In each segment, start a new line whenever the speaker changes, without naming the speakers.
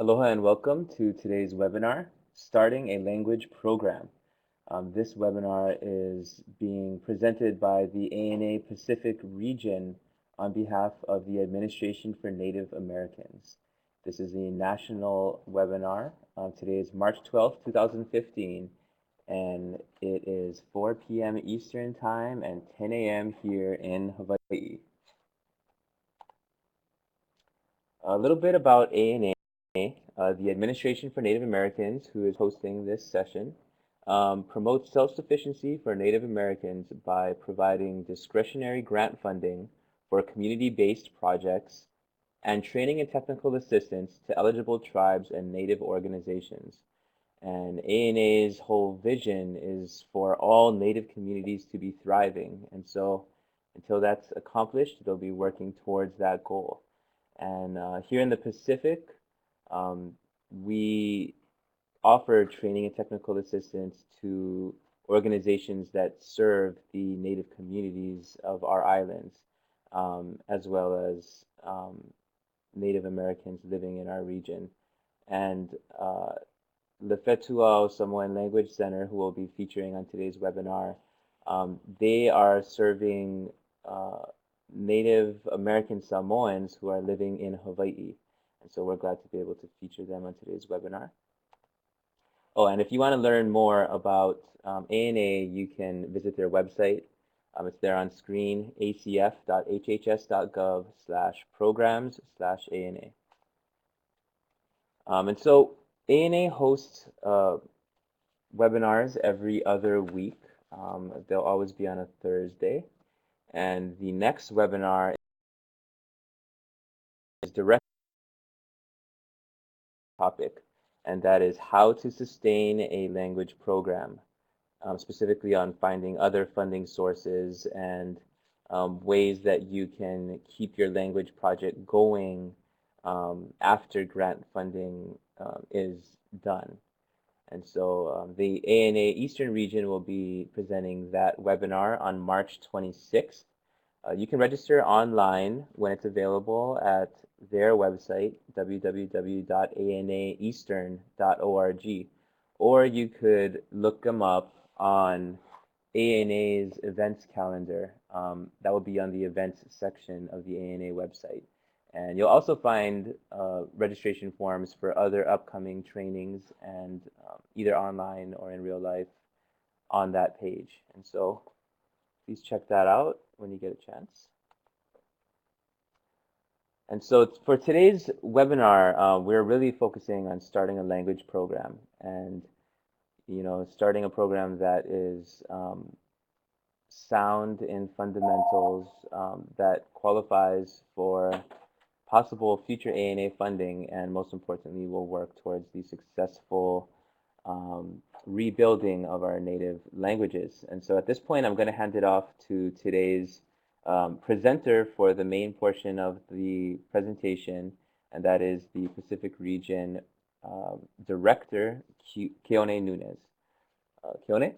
Aloha and welcome to today's webinar, Starting a Language Program. This webinar is being presented by the ANA Pacific Region on behalf of the Administration for Native Americans. This is a national webinar. Today is March 12th, 2015, and it is 4 p.m. Eastern Time and 10 a.m. here in Hawaii. A little bit about ANA. The Administration for Native Americans, who is hosting this session, promotes self-sufficiency for Native Americans by providing discretionary grant funding for community-based projects and training and technical assistance to eligible tribes and Native organizations. And ANA's whole vision is for all Native communities to be thriving. And so until that's accomplished, they'll be working towards that goal. And here in the Pacific, we offer training and technical assistance to organizations that serve the Native communities of our islands, as well as Native Americans living in our region. And the Fetuao Samoan Language Center, who will be featuring on today's webinar, they are serving Native American Samoans who are living in Hawaii. And so we're glad to be able to feature them on today's webinar. Oh, and if you want to learn more about ANA, you can visit their website. It's there on screen, acf.hhs.gov/programs/ANA. And so ANA hosts webinars every other week. They'll always be on a Thursday. And the next webinar is directly topic, and that is how to sustain a language program, specifically on finding other funding sources and ways that you can keep your language project going after grant funding is done. And so the ANA Eastern Region will be presenting that webinar on March 26th. You can register online when it's available at their website, www.anaeastern.org, or you could look them up on ANA's events calendar. That will be on the events section of the ANA website. And you'll also find registration forms for other upcoming trainings, and either online or in real life on that page. And so please check that out when you get a chance. And so for today's webinar, we're really focusing on starting a language program, and starting a program that is sound in fundamentals, that qualifies for possible future ANA funding, and most importantly, will work towards the successful rebuilding of our native languages. And so at this point, I'm going to hand it off to today's presenter for the main portion of the presentation, and that is the Pacific Region Director, Keone Nunez. Keone?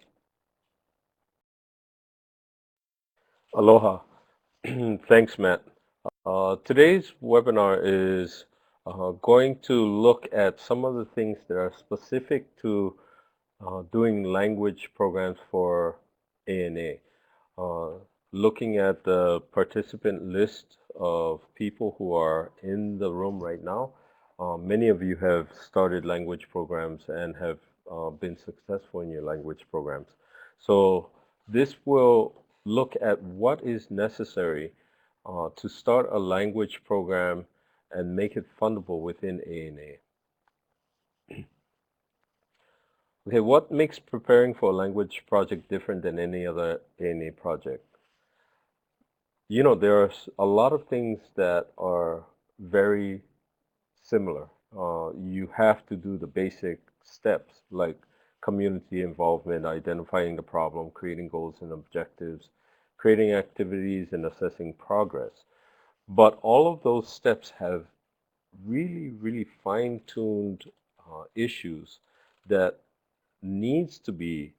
Aloha. Thanks, Matt. Today's webinar is going to look at some of the things that are specific to doing language programs for ANA. Looking at the participant list of people who are in the room right now, many of you have started language programs and have been successful in your language programs. So this will look at what is necessary to start a language program and make it fundable within ANA. Okay, what makes preparing for a language project different than any other ANA project? There are a lot of things that are very similar. You have to do the basic steps like community involvement, identifying the problem, creating goals and objectives, creating activities, and assessing progress. But all of those steps have really, really fine-tuned issues that needs to be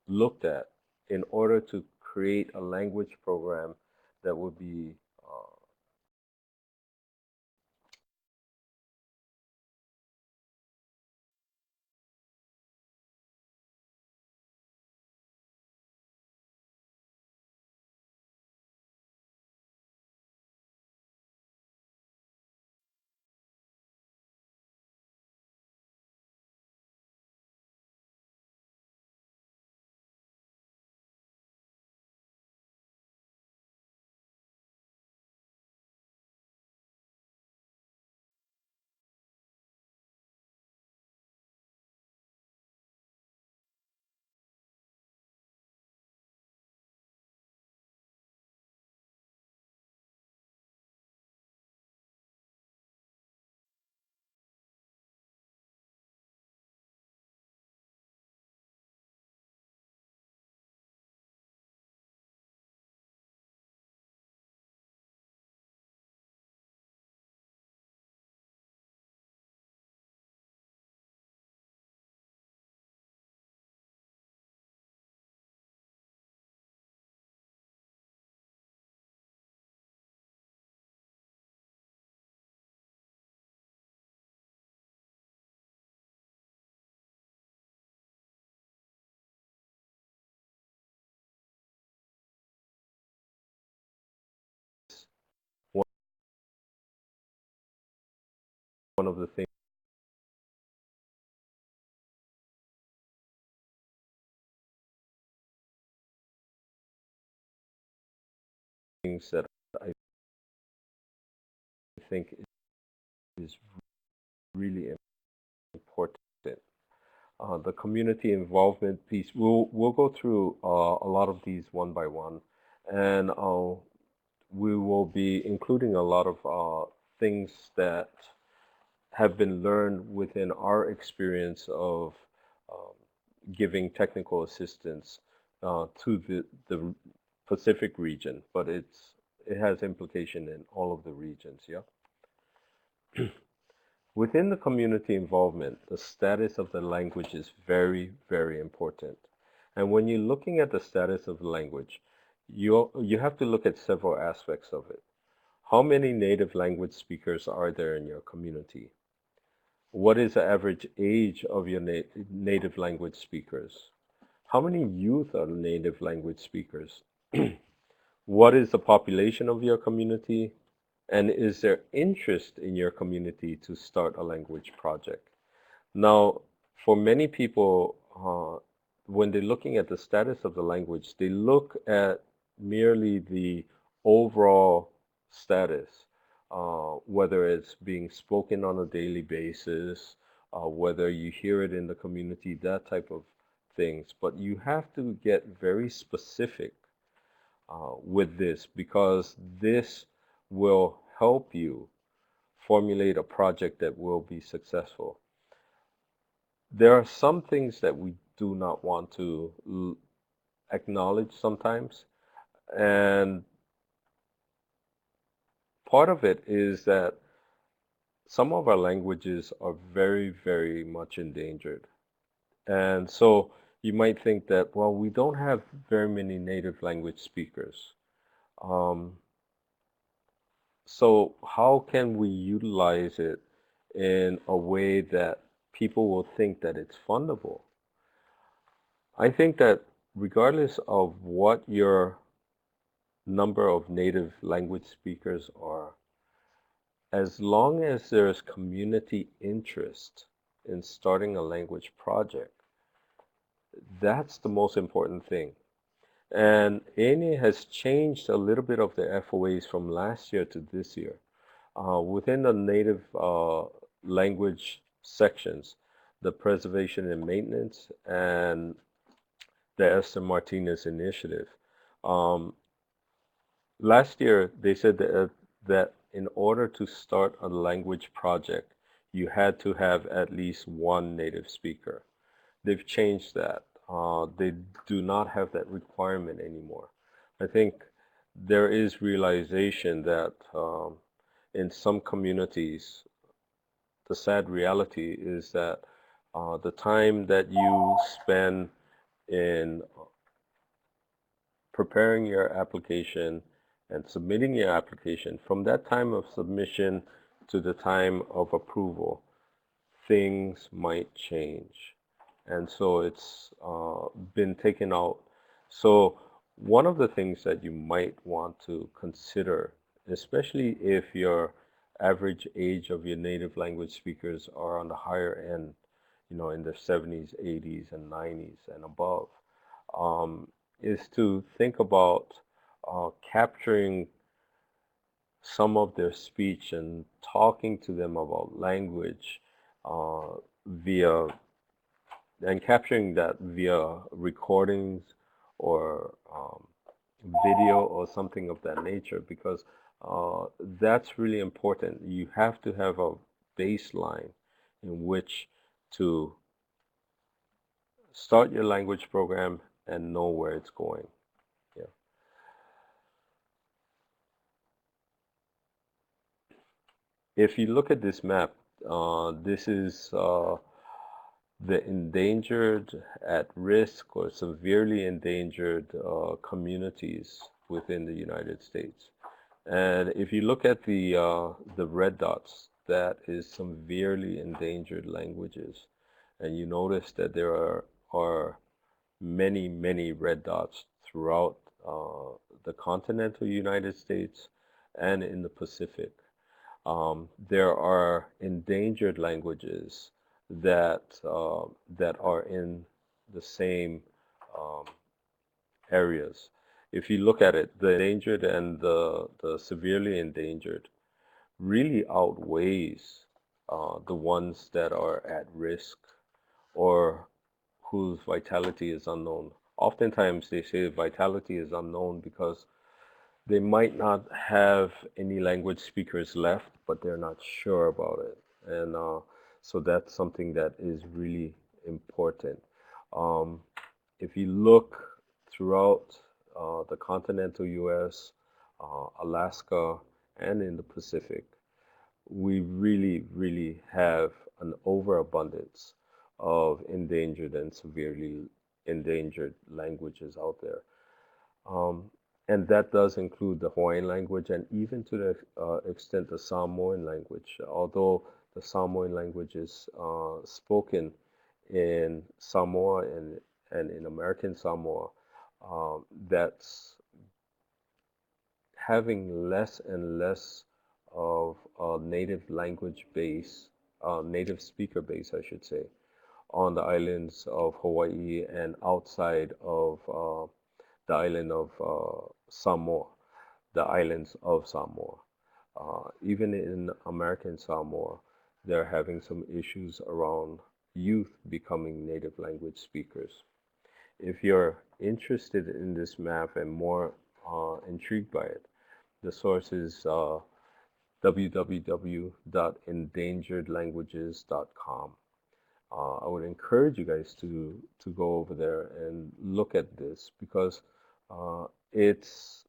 looked at in order to create a language program that would be one of the things that I think is really important. The community involvement piece. We'll go through a lot of these one by one, and we will be including a lot of things that have been learned within our experience of um, giving technical assistance to the Pacific region, but it has implication in all of the regions. Yeah. Within the community involvement, the status of the language is very, very important. And when you're looking at the status of the language, you have to look at several aspects of it. How many native language speakers are there in your community? What is the average age of your native language speakers? How many youth are native language speakers? What is the population of your community? And is there interest in your community to start a language project? Now, for many people, when they're looking at the status of the language, they look at merely the overall status, whether it's being spoken on a daily basis, whether you hear it in the community, that type of things. But you have to get very specific with this, because this will help you formulate a project that will be successful. There are some things that we do not want to acknowledge sometimes, and part of it is that some of our languages are very, very much endangered. And so you might think that, well, we don't have very many native language speakers. Um, So how can we utilize it in a way that people will think that it's fundable? I think that regardless of what your number of native language speakers are, as long as there's community interest in starting a language project, that's the most important thing. And ANA has changed a little bit of the FOAs from last year to this year. Within the native language sections, the preservation and maintenance, and the Esther Martinez initiative. Um, Last year, they said that in order to start a language project, you had to have at least one native speaker. They've changed that. They do not have that requirement anymore. I think there is realization that in some communities, the sad reality is that the time that you spend in preparing your application and submitting your application, from that time of submission to the time of approval, things might change. And so it's been taken out. So one of the things that you might want to consider, especially if your average age of your native language speakers are on the higher end, in their 70s, 80s, and 90s and above, um, is to think about capturing some of their speech and talking to them about language via and capturing that via recordings or video or something of that nature, because that's really important. You have to have a baseline in which to start your language program and know where it's going. Yeah. If you look at this map, this is the endangered, at risk, or severely endangered communities within the United States. And if you look at the red dots, that is severely endangered languages. And you notice that there are many, many red dots throughout the continental United States and in the Pacific. There are endangered languages that are in the same um, areas. If you look at it, the endangered and the severely endangered really outweighs the ones that are at risk or whose vitality is unknown. Oftentimes they say vitality is unknown because they might not have any language speakers left, but they're not sure about it. And so that's something that is really important. Um, if you look throughout the continental US, Alaska, and in the Pacific, we really, really have an overabundance of endangered and severely endangered languages out there. Um, and that does include the Hawaiian language and even to the extent the Samoan language, although the Samoan language is spoken in Samoa and in American Samoa, that's having less and less of a native language base, native speaker base, I should say, on the islands of Hawaii and outside of the island of Samoa, the islands of Samoa. Even in American Samoa, they're having some issues around youth becoming native language speakers. If you're interested in this map and more intrigued by it, the source is www.endangeredlanguages.com. I would encourage you guys to go over there and look at this because it's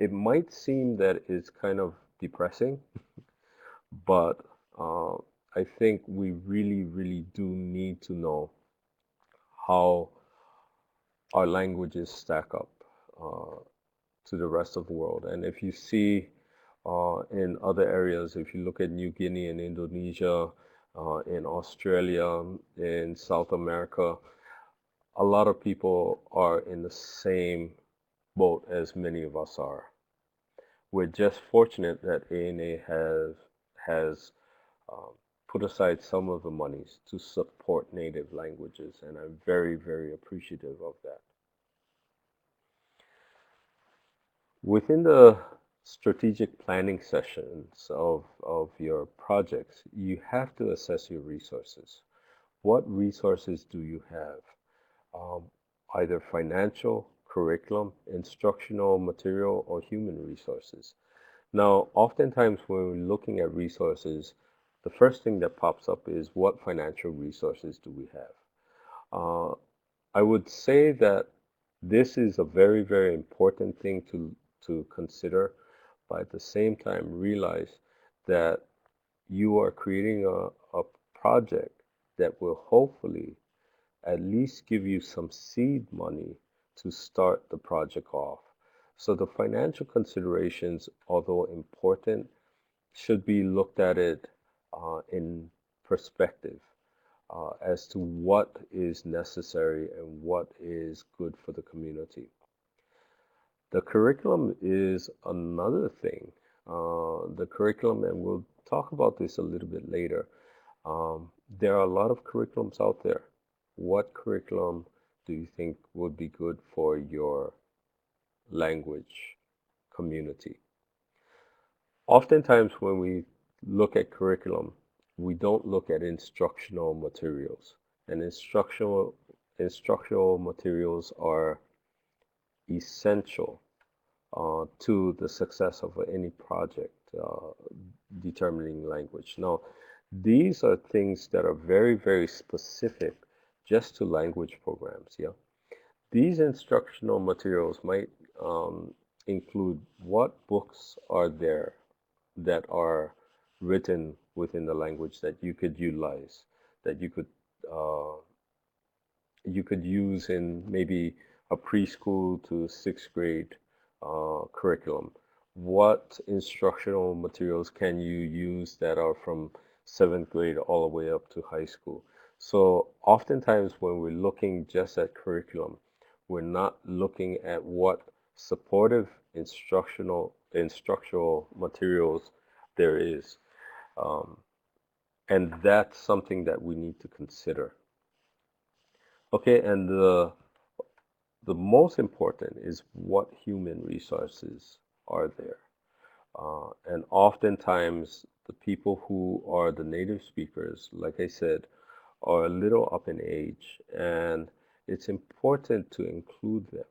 it might seem that it's kind of depressing, but uh, I think we really, really do need to know how our languages stack up uh, to the rest of the world. And if you see in other areas, if you look at New Guinea and Indonesia, in Australia, in South America, a lot of people are in the same boat as many of us are. We're just fortunate that ANA has um, put aside some of the monies to support native languages, and I'm very, very appreciative of that. Within the strategic planning sessions of your projects, you have to assess your resources. What resources do you have? Um, Either financial, curriculum, instructional material, or human resources. Now, oftentimes when we're looking at resources, the first thing that pops up is what financial resources do we have? Uh, I would say that this is a very, very important thing to consider, but at the same time realize that you are creating a project that will hopefully at least give you some seed money to start the project off. So the financial considerations, although important, should be looked at it in perspective as to what is necessary and what is good for the community. The curriculum is another thing. The curriculum, and we'll talk about this a little bit later. There are a lot of curriculums out there. What curriculum do you think would be good for your language community? Oftentimes, when we look at curriculum, we don't look at instructional materials. And instructional materials are essential to the success of any project determining language. Now, these are things that are very, very specific just to language programs. Yeah, these instructional materials might include what books are there that are written within the language that you could utilize, that uh, you could use in maybe a preschool to sixth grade curriculum. What instructional materials can you use that are from seventh grade all the way up to high school? So oftentimes when we're looking just at curriculum, we're not looking at what supportive instructional the instructional materials there is. Um, and that's something that we need to consider. Okay, and the most important is what human resources are there. And oftentimes, the people who are the native speakers, like I said, are a little up in age, and it's important to include them.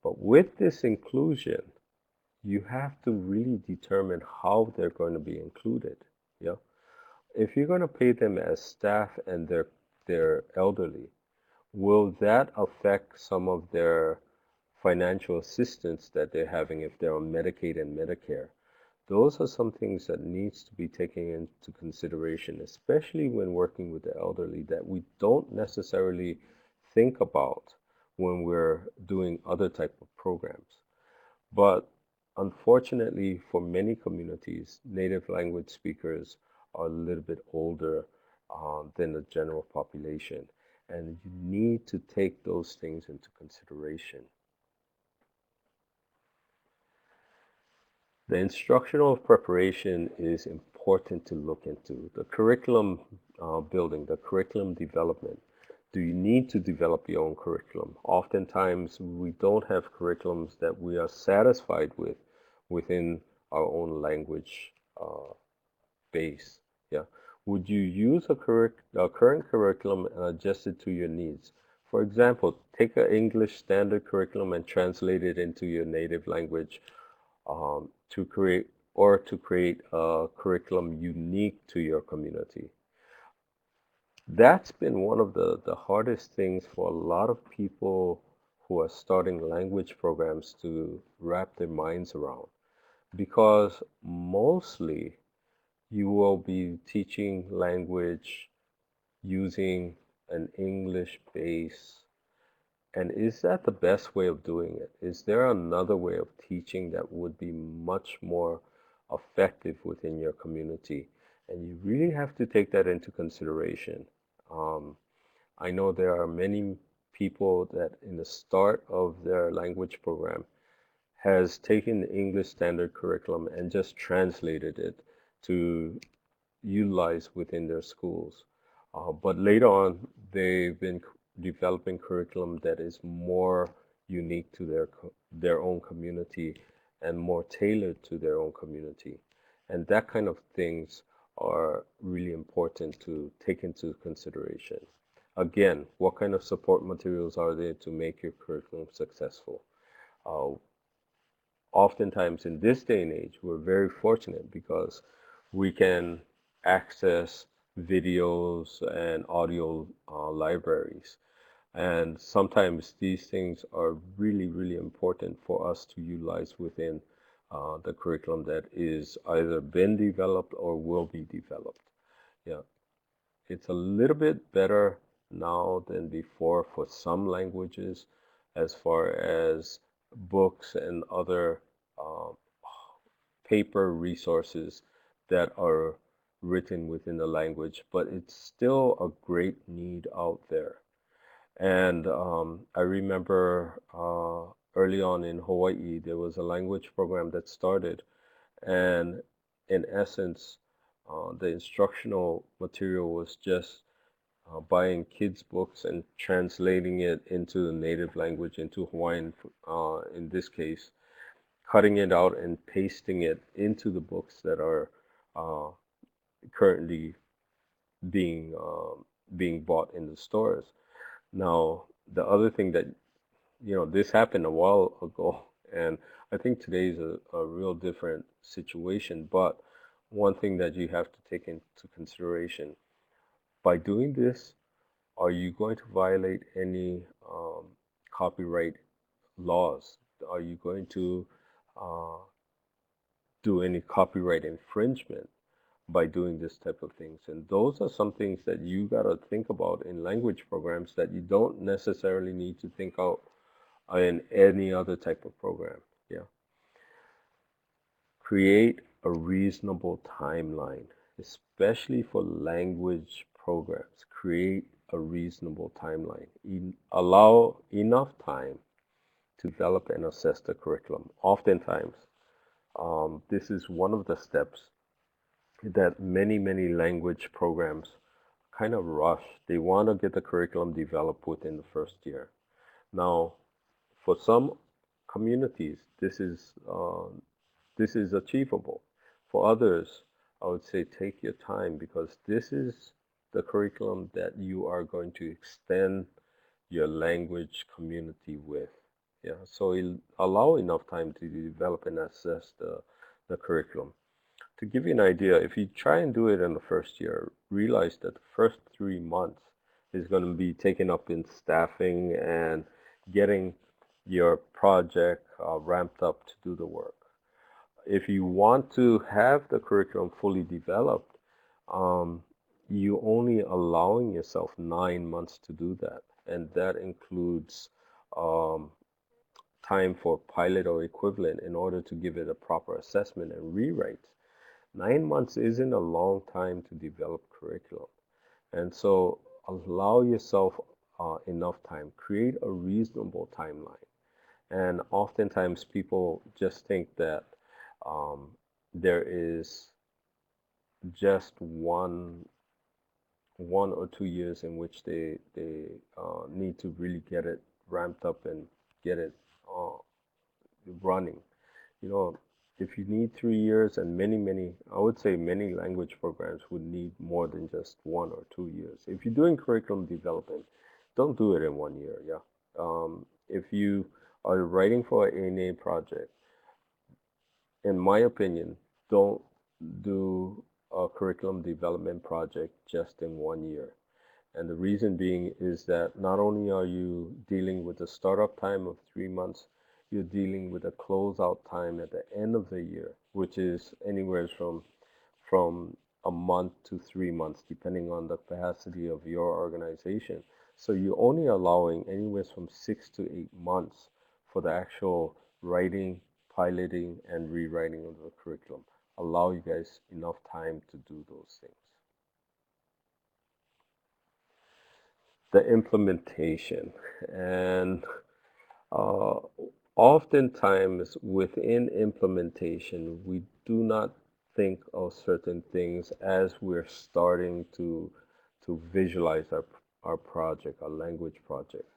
But with this inclusion, you have to really determine how they're going to be included. Yeah. If you're going to pay them as staff and they're elderly, will that affect some of their financial assistance that they're having if they're on Medicaid and Medicare? Those are some things that needs to be taken into consideration, especially when working with the elderly, that we don't necessarily think about when we're doing other type of programs. But unfortunately, for many communities, native language speakers are a little bit older than the general population, and you need to take those things into consideration. The instructional preparation is important to look into. The curriculum building, the curriculum development. Do you need to develop your own curriculum? Oftentimes, we don't have curriculums that we are satisfied with within our own language base. Yeah. Would you use a current curriculum and adjust it to your needs? For example, take an English standard curriculum and translate it into your native language to create a curriculum unique to your community. That's been one of the hardest things for a lot of people who are starting language programs to wrap their minds around, because mostly you will be teaching language using an English base. And is that the best way of doing it? Is there another way of teaching that would be much more effective within your community? And you really have to take that into consideration. Um, I know there are many people that in the start of their language program has taken the English standard curriculum and just translated it to utilize within their schools. But later on, they've been developing curriculum that is more unique to their own community and more tailored to their own community. And that kind of things are really important to take into consideration. Again, what kind of support materials are there to make your curriculum successful? Uh, Oftentimes in this day and age, we're very fortunate because we can access videos and audio libraries. And sometimes these things are really, really important for us to utilize within the curriculum that is either been developed or will be developed. Yeah, it's a little bit better now than before for some languages as far as books and other uh, paper resources that are written within the language, but it's still a great need out there. And I remember early on in Hawaii, there was a language program that started, and in essence, the instructional material was just buying kids' books and translating it into the native language, into Hawaiian, in this case, cutting it out and pasting it into the books that are uh, currently being being bought in the stores. Now, the other thing that this happened a while ago, and I think today is a real different situation. But one thing that you have to take into consideration by doing this, are you going to violate any copyright laws? Are you going to uh, do any copyright infringement by doing this type of things? And those are some things that you got to think about in language programs that you don't necessarily need to think out in any other type of program. Yeah. Create a reasonable timeline, especially for language programs. Create a reasonable timeline. Allow enough time to develop and assess the curriculum. Oftentimes, This is one of the steps that many language programs kind of rush. They want to get the curriculum developed within the first year. Now, for some communities, this is achievable. For others, I would say take your time because this is the curriculum that you are going to extend your language community with. Yeah, so allow enough time to develop and assess the curriculum. To give you an idea, if you try and do it in the first year, realize that the first 3 months is going to be taken up in staffing and getting your project ramped up to do the work. If you want to have the curriculum fully developed, um, you only allowing yourself 9 months to do that, and that includes um, time for pilot or equivalent in order to give it a proper assessment and rewrite. 9 months isn't a long time to develop curriculum. And so allow yourself enough time, create a reasonable timeline. And oftentimes people just think that um, there is just one or 2 years in which they need to really get it ramped up and get it uh, running. You know, if you need 3 years, and I would say many language programs would need more than just 1 or 2 years. If you're doing curriculum development, don't do it in 1 year. Yeah. If you are writing for an ANA project, in my opinion, don't do a curriculum development project just in 1 year. And the reason being is that not only are you dealing with the startup time of 3 months, you're dealing with a closeout time at the end of the year, which is anywhere from a month to 3 months, depending on the capacity of your organization. So you're only allowing anywhere from 6 to 8 months for the actual writing, piloting, and rewriting of the curriculum. Allow you guys enough time to do those things. The implementation. And uh, oftentimes within implementation, we do not think of certain things as we're starting to visualize our project, our language project.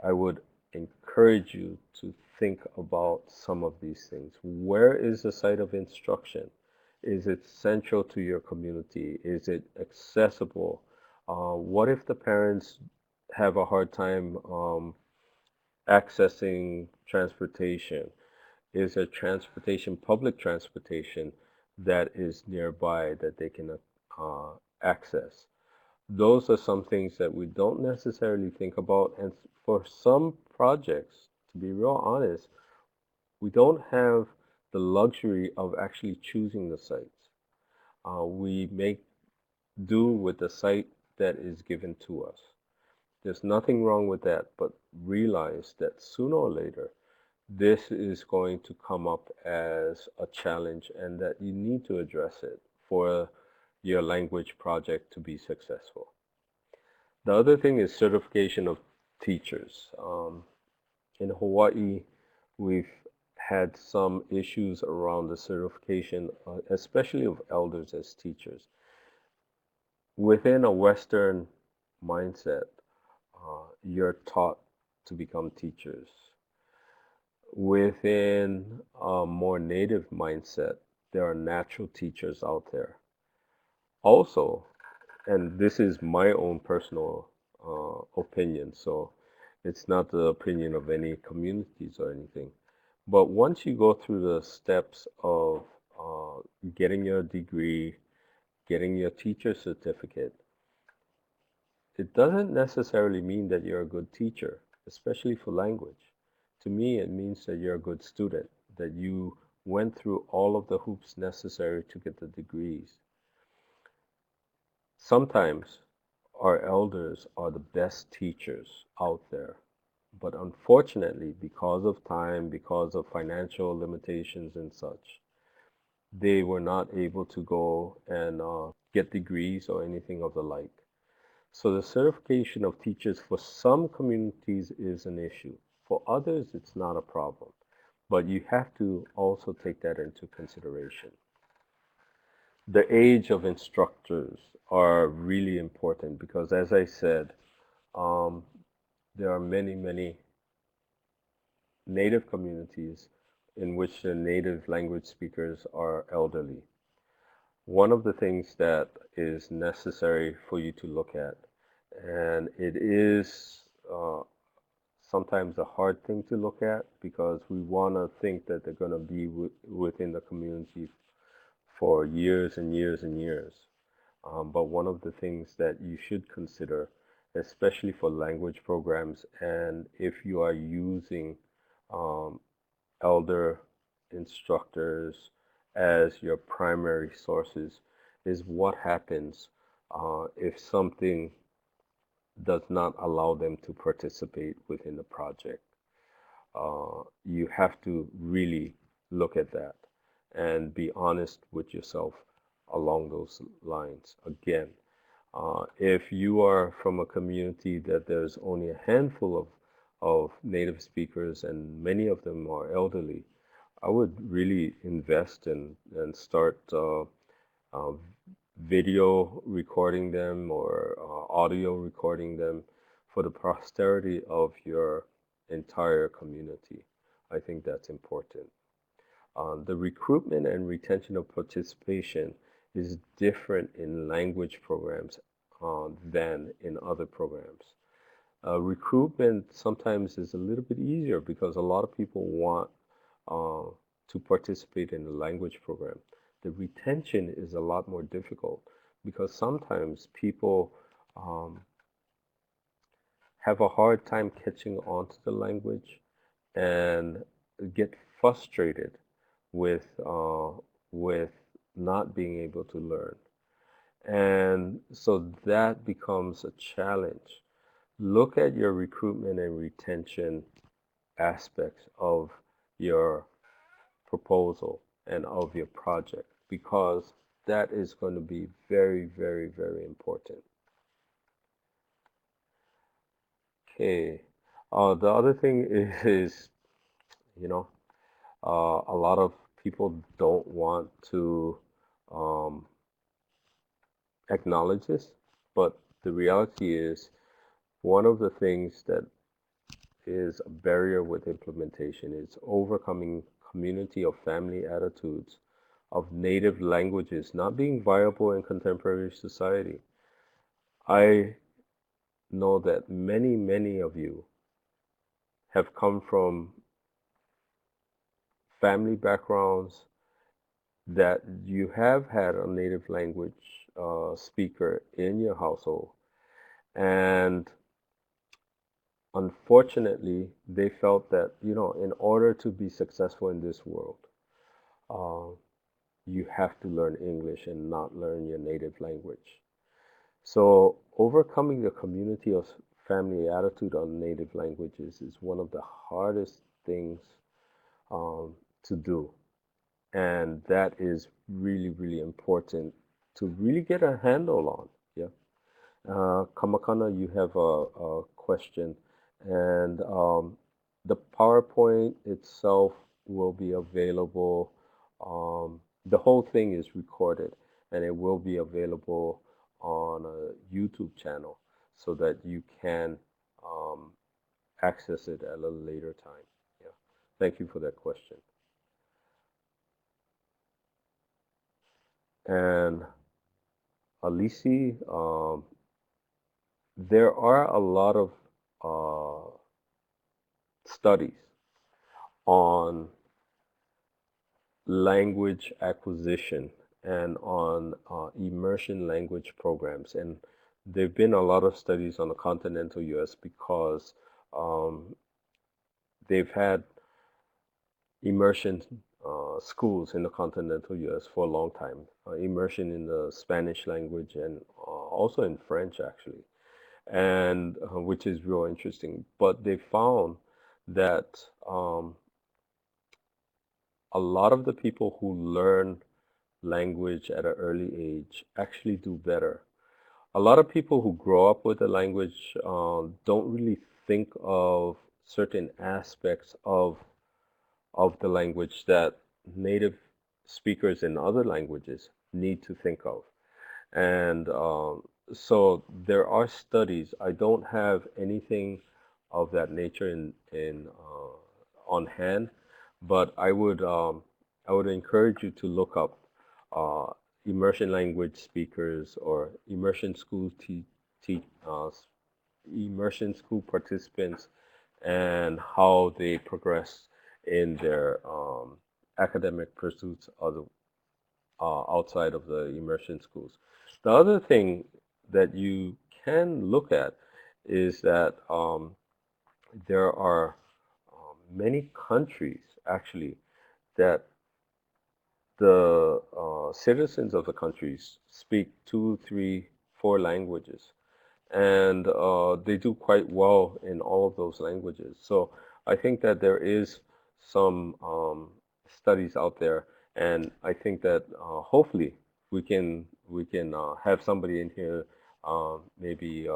I would encourage you to think about some of these things. Where is the site of instruction? Is it central to your community? Is it accessible? What if the parents have a hard time accessing transportation? Is there transportation, public transportation that is nearby that they can access? Those are some things that we don't necessarily think about. And for some projects, to be real honest, we don't have the luxury of actually choosing the sites. We make do with the site that is given to us. There's nothing wrong with that, but realize that sooner or later, this is going to come up as a challenge and that you need to address it for your language project to be successful. The other thing is certification of teachers. In Hawaii, we've had some issues around the certification, especially of elders as teachers. Within a Western mindset, you're taught to become teachers. Within a more native mindset, there are natural teachers out there. Also, and this is my own personal opinion, so it's not the opinion of any communities or anything. But once you go through the steps of getting your degree, getting your teacher certificate, it doesn't necessarily mean that you're a good teacher, especially for language. To me, it means that you're a good student, that you went through all of the hoops necessary to get the degrees. Sometimes our elders are the best teachers out there, but unfortunately, because of time, because of financial limitations and such, they were not able to go and get degrees or anything of the like. So the certification of teachers for some communities is an issue. For others, it's not a problem. but you have to also take that into consideration. The age of instructors are really important because, as I said, um, there are many, many native communities in which the native language speakers are elderly. One of the things that is necessary for you to look at, and it is sometimes a hard thing to look at because we want to think that they're going to be within the community for years and years and years. But one of the things that you should consider, especially for language programs, and if you are using um, elder instructors as your primary sources, is what happens if something does not allow them to participate within the project. You have to really look at that and be honest with yourself along those lines. Again, if you are from a community that there's only a handful of native speakers and many of them are elderly, I would really invest and start uh, video recording them or audio recording them for the posterity of your entire community. I think that's important. The recruitment and retention of participation is different in language programs than in other programs. Recruitment sometimes is a little bit easier because a lot of people want uh, to participate in the language program. The retention is a lot more difficult because sometimes people um, have a hard time catching on to the language and get frustrated with not being able to learn. And so that becomes a challenge. Look at your recruitment and retention aspects of your proposal and of your project because that is going to be very, very, very important. Okay. The other thing is, you know, a lot of people don't want to um, acknowledge this, but the reality is one of the things that is a barrier with implementation is overcoming community of family attitudes of native languages not being viable in contemporary society. I know that many, many of you have come from family backgrounds that you have had a native language speaker in your household, and unfortunately, they felt that, in order to be successful in this world, uh, you have to learn English and not learn your native language. So overcoming the community of family attitude on native languages is one of the hardest things um, to do. And that is really, really important to really get a handle on. Yeah. Kamakana, you have a question. And the PowerPoint itself will be available. The whole thing is recorded and it will be available on a YouTube channel so that you can um, access it at a later time. Yeah. Thank you for that question. And Alisi, there are a lot of studies on language acquisition and on immersion language programs. And there have been a lot of studies on the continental US because um, they've had immersion schools in the continental US for a long time, immersion in the Spanish language and also in French, actually, and which is real interesting. But they found that a lot of the people who learn language at an early age actually do better. A lot of people who grow up with the language don't really think of certain aspects of of the language that native speakers in other languages need to think of. And so there are studies. I don't have anything of that nature in on hand, but I would encourage you to look up uh, immersion language speakers or immersion school participants and how they progress in their academic pursuits outside of the immersion schools. The other thing that you can look at is that there are many countries actually that the citizens of the countries speak two, three, four languages, and they do quite well in all of those languages. So I think that there is some studies out there, and I think that hopefully we can have somebody in here. Maybe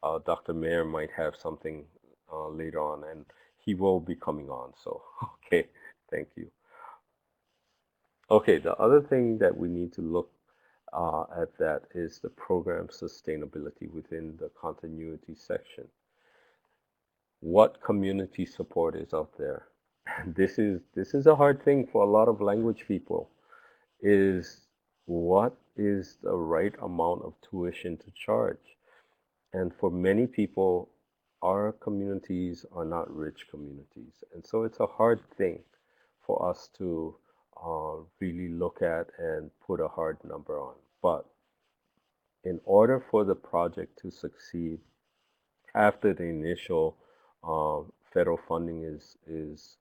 Dr. Mayer might have something later on, and he will be coming on. So okay, thank you. Okay, the other thing that we need to look at that is the program sustainability within the continuity section. What community support is out there? This is a hard thing for a lot of language people. Is what is the right amount of tuition to charge? And for many people, our communities are not rich communities, and so it's a hard thing for us to really look at and put a hard number on. But in order for the project to succeed after the initial federal funding is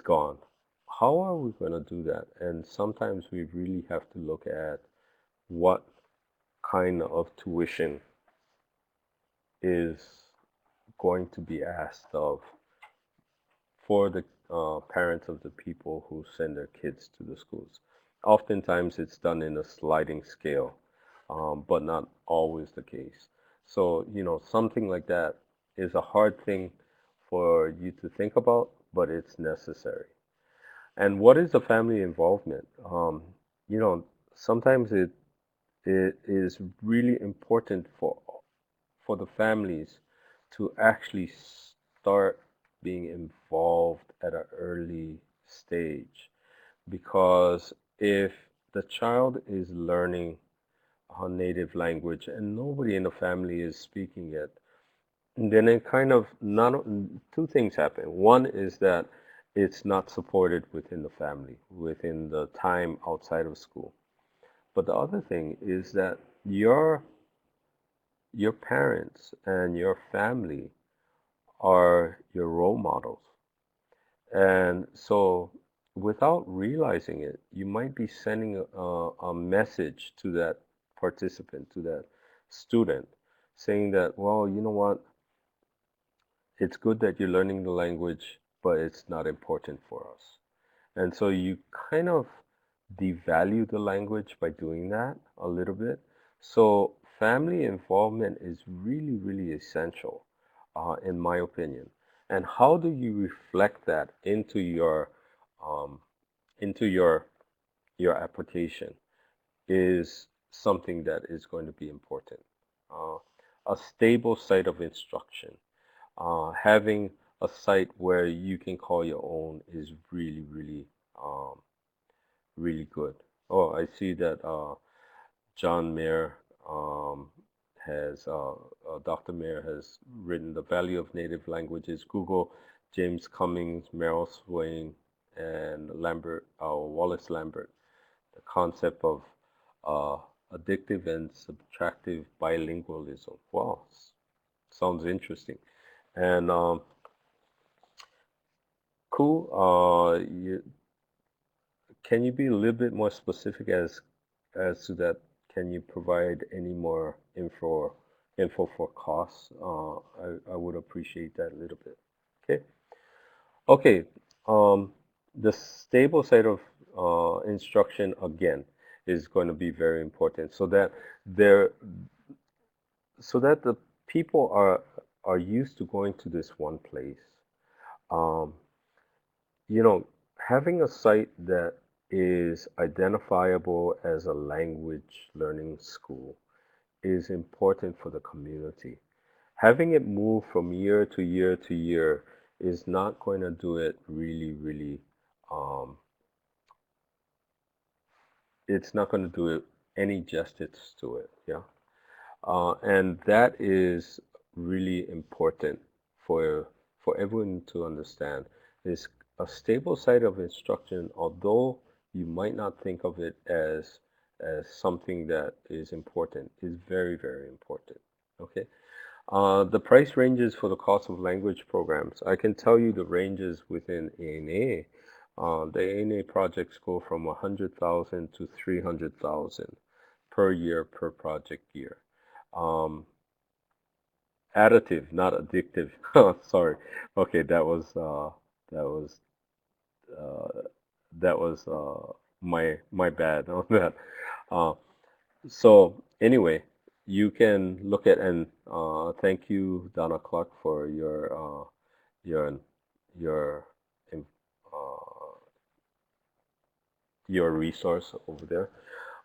gone, how are we going to do that? And sometimes we really have to look at what kind of tuition is going to be asked of for the parents of the people who send their kids to the schools. Oftentimes, it's done in a sliding scale, but not always the case. So, something like that is a hard thing for you to think about, but it's necessary. And what is the family involvement? You know, sometimes it is really important for the families to actually start being involved at an early stage, because if the child is learning a native language and nobody in the family is speaking it, then it kind of not two things happen. One is that it's not supported within the family, within the time outside of school. But the other thing is that your parents and your family are your role models. And so, without realizing it, you might be sending a message to that participant, to that student, saying that, well, you know what, it's good that you're learning the language, but it's not important for us. And so you kind of devalue the language by doing that a little bit. So family involvement is really, really essential, in my opinion. And how do you reflect that um, into your application is something that is going to be important. Uh, a stable site of instruction, having a site where you can call your own is really, really um, really good. Oh, I see that John Mayer has, Dr. Mayer has written The Value of Native Languages. Google James Cummings, Merrill Swain, and Wallace Lambert. The concept of uh, addictive and subtractive bilingualism. Wow, sounds interesting. And cool. Can you be a little bit more specific as to that? Can you provide any more info for costs? I would appreciate that a little bit. Okay. Okay. Um, the stable side of instruction again is going to be very important, there so that the people are used to going to this one place. Um, you know, having a site that is identifiable as a language learning school is important for the community. Having it move from year to year to year is not going to do it really, um, it's not going to do it any justice to it. Yeah. And that is really important for for everyone to understand. Is a stable site of instruction, although you might not think of it as something that is important, is very important. Okay. The price ranges for the cost of language programs. I can tell you the ranges within ANA. The ANA projects go from 100,000 to 300,000 per year per project year. Um, Additive, not addictive. Sorry. Okay, that was uh, that was my bad on that. Uh, so anyway, you can look at and thank you, Donna Clark, for your your in- uh, your resource over there.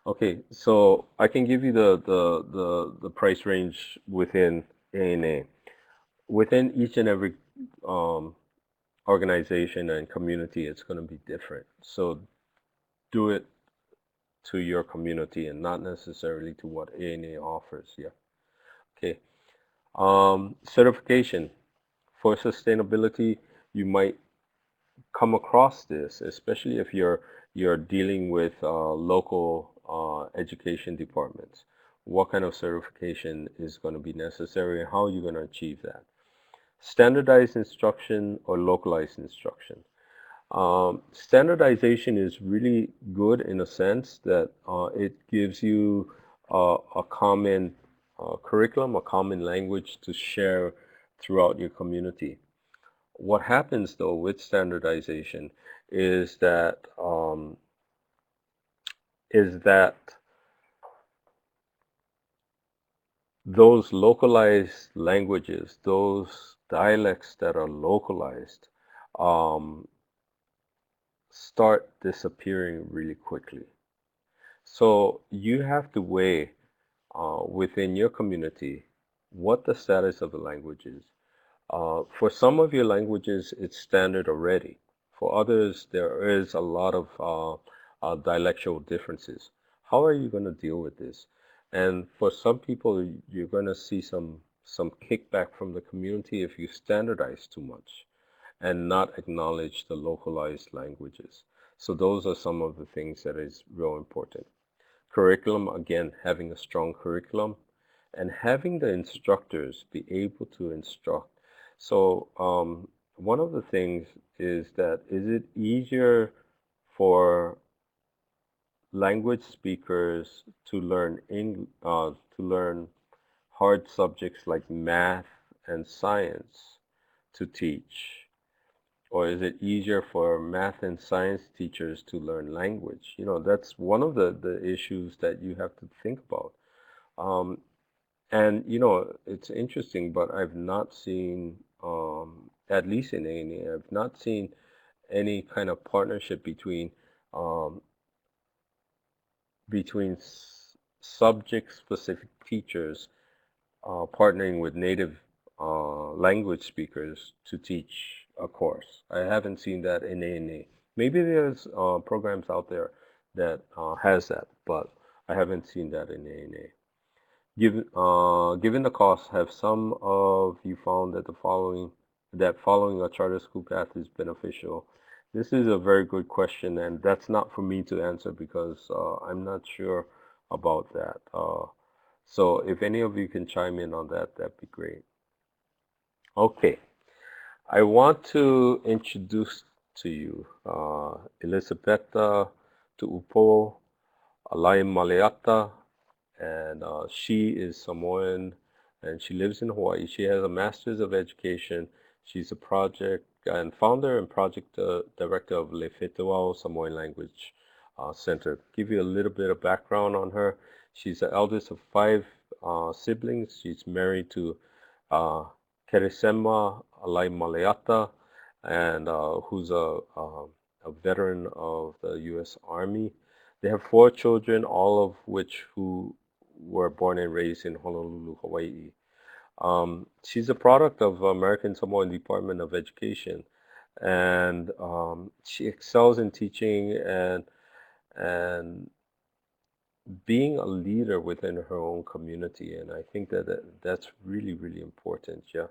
Okay, so I can give you the price range within ANA. Within each and every um, organization and community, it's going to be different. So do it to your community and not necessarily to what ANA offers. Yeah. Okay. Certification for sustainability, you might come across this, especially if you're dealing with local education departments. What kind of certification is going to be necessary and how are you going to achieve that? Standardized instruction or localized instruction. Standardization is really good in a sense that it gives you a common curriculum, a common language to share throughout your community. What happens though with standardization is that those localized languages, those dialects that are localized, um, start disappearing really quickly. So you have to weigh within your community what the status of the language is. For some of your languages, it's standard already. For others, there is a lot of dialectual differences. How are you going to deal with this? And for some people, you're going to see some kickback from the community if you standardize too much and not acknowledge the localized languages. So those are some of the things that is real important. Curriculum, again, having a strong curriculum and having the instructors be able to instruct. So one of the things is that is it easier for language speakers to learn hard subjects like math and science to teach? Or is it easier for math and science teachers to learn language? You know, that's one of the issues that you have to think about. Um, and you know, it's interesting, but I've not seen, at least in A&E, I've not seen any kind of partnership um, between subject-specific teachers partnering with native language speakers to teach a course. I haven't seen that in A&E. Maybe there's programs out there that has that, but I haven't seen that in A&E. Given the cost, have some of you found that following a charter school path is beneficial? This is a very good question, and that's not for me to answer because I'm not sure about that. So if any of you can chime in on that, that'd be great. Okay, I want to introduce to you Elisapeta Tu'upo Alaimealata, and she is Samoan and she lives in Hawaii. She has a Master's of Education. She's a project and founder and project director of Le Fetuao Samoan Language Center. Give you a little bit of background on her. She's the eldest of five siblings. She's married to uh, Keresema Alaimealata, and who's a veteran of the U.S. Army. They have four children, all of which who were born and raised in Honolulu, Hawaii. She's a product of American Samoan Department of Education, and she excels in teaching and being a leader within her own community. And I think that's really, really important. Yeah.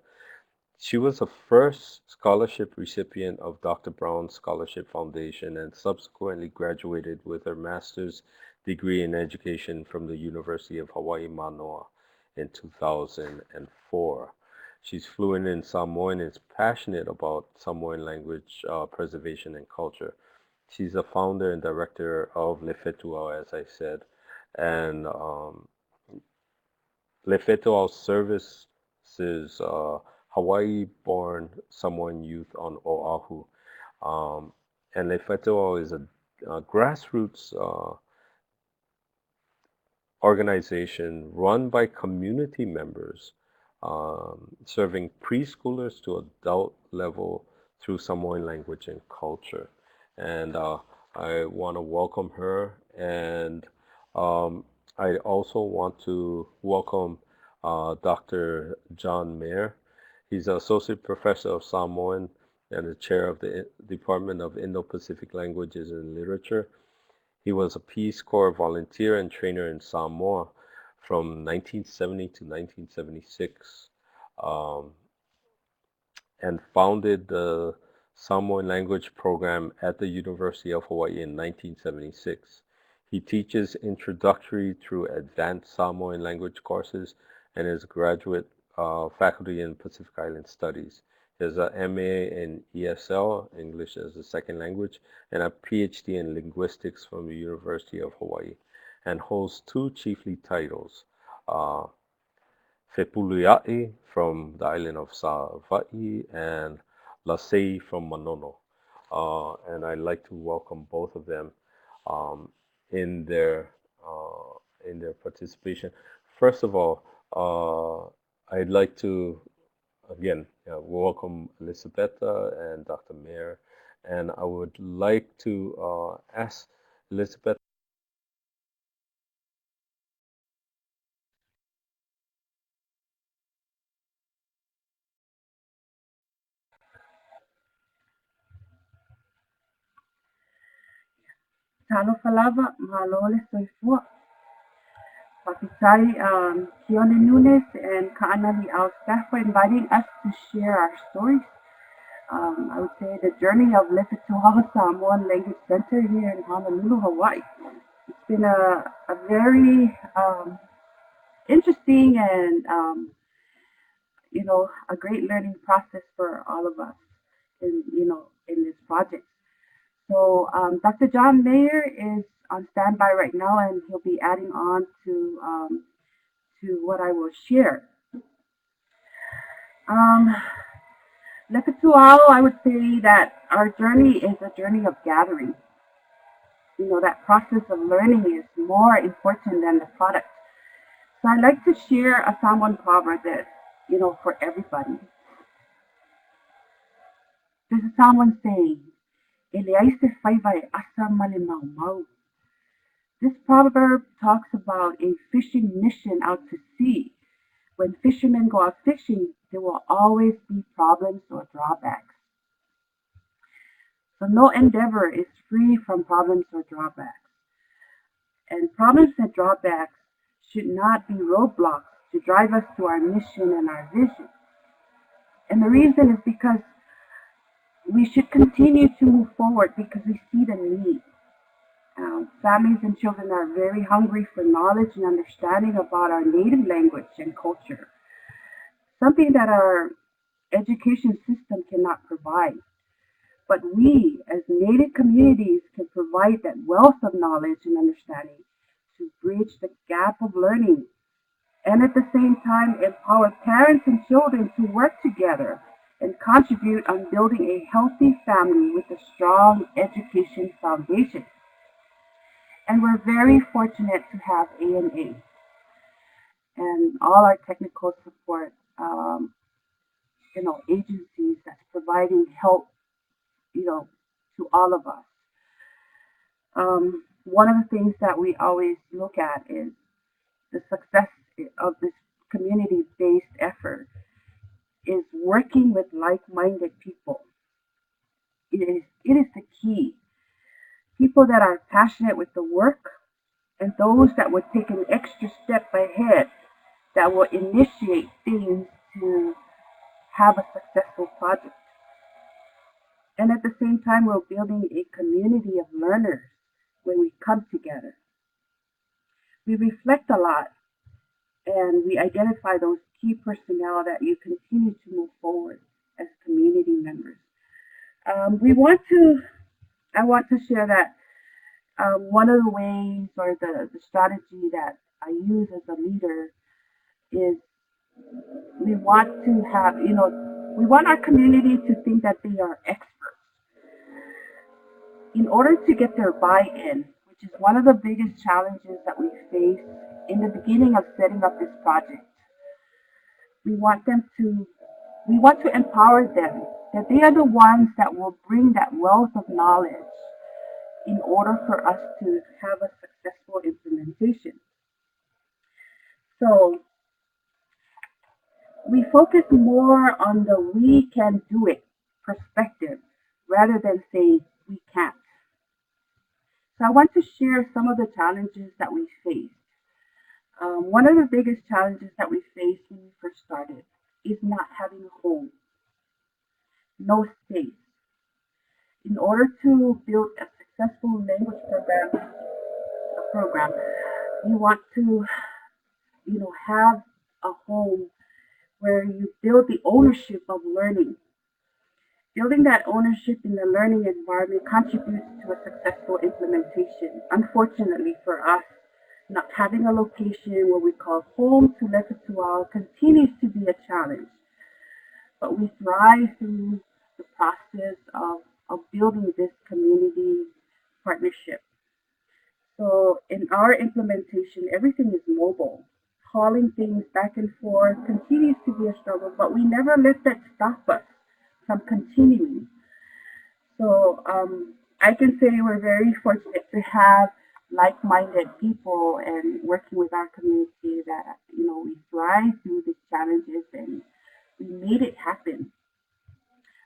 She was the first scholarship recipient of Dr. Brown's Scholarship Foundation and subsequently graduated with her master's degree in education from the University of Hawaii Manoa in 2004. She's fluent in Samoan and is passionate about Samoan language preservation and culture. She's a founder and director of Fetuao, as I said, and Fetuao services Hawaii-born Samoan youth on Oahu. Um, and Fetuao is a grassroots organization run by community members, serving preschoolers to adult level through Samoan language and culture. And I want to welcome her, and um, I also want to welcome Dr. John Mayer. He's an associate professor of Samoan and the chair of the Department of Indo-Pacific Languages and Literature. He was a Peace Corps volunteer and trainer in Samoa from 1970 to 1976, um, and founded the Samoan language program at the University of Hawaii in 1976. He teaches introductory through advanced Samoan language courses and is a graduate faculty in Pacific Island Studies. He has a MA in ESL, English as a second language, and a PhD in linguistics from the University of Hawaii, and holds two chiefly titles. Uh, Fepuluia'i from the island of Sava'i and Lasei from Manono. And I'd like to welcome both of them um, in their uh, in their participation. First of all, I'd like to again welcome Elisapeta and Dr. Mayer, and I would like to ask Elisapeta.
Talo Falava, Malole Soifua, Papisai, Keone Nunes, and Kaʻānaniʻau staff for inviting us to share our stories. I would say the journey of Fetuao Samoan Language Center here in Honolulu, Hawaii. It's been a very interesting and a great learning process for all of us in this project. So Dr. John Mayer is on standby right now, and he'll be adding on to what I will share. Lefetuao, I would say that our journey is a journey of gathering. That process of learning is more important than the product. So I'd like to share a Samoan proverb that, for everybody. There's a Samoan saying, Eleaise whaiwai asa male mau mau. This proverb talks about a fishing mission out to sea. When fishermen go out fishing, there will always be problems or drawbacks. So no endeavor is free from problems or drawbacks. And problems and drawbacks should not be roadblocks to drive us to our mission and our vision. And the reason is because we should continue to move forward because we see the need. Families and children are very hungry for knowledge and understanding about our native language and culture, something that our education system cannot provide. But we, as native communities, can provide that wealth of knowledge and understanding to bridge the gap of learning and at the same time empower parents and children to work together and contribute on building a healthy family with a strong education foundation. And we're very fortunate to have ANA and all our technical support, agencies that's providing help to all of us. One of the things that we always look at is the success of this community-based effort is working with like-minded people. It is the key. People that are passionate with the work and those that would take an extra step ahead that will initiate things to have a successful project. And at the same time, we're building a community of learners when we come together. We reflect a lot and we identify those key personnel that you continue to move forward as community members. I want to share that one of the ways or the strategy that I use as a leader is we want to have, we want our community to think that they are experts. In order to get their buy-in, which is one of the biggest challenges that we face in the beginning of setting up this project, we want to empower them, that they are the ones that will bring that wealth of knowledge in order for us to have a successful implementation. So we focus more on the we can do it perspective rather than saying we can't. So I want to share some of the challenges that we faced. One of the biggest challenges that we faced when we first started is not having a home, no space. In order to build a successful language program, you want to, have a home where you build the ownership of learning. Building that ownership in the learning environment contributes to a successful implementation. Unfortunately for us, not having a location where we call home to Fetuao continues to be a challenge. But we thrive through the process of building this community partnership. So in our implementation, everything is mobile. Hauling things back and forth continues to be a struggle, but we never let that stop us from continuing. So I can say we're very fortunate to have like-minded people and working with our community that, we thrive through these challenges and we made it happen.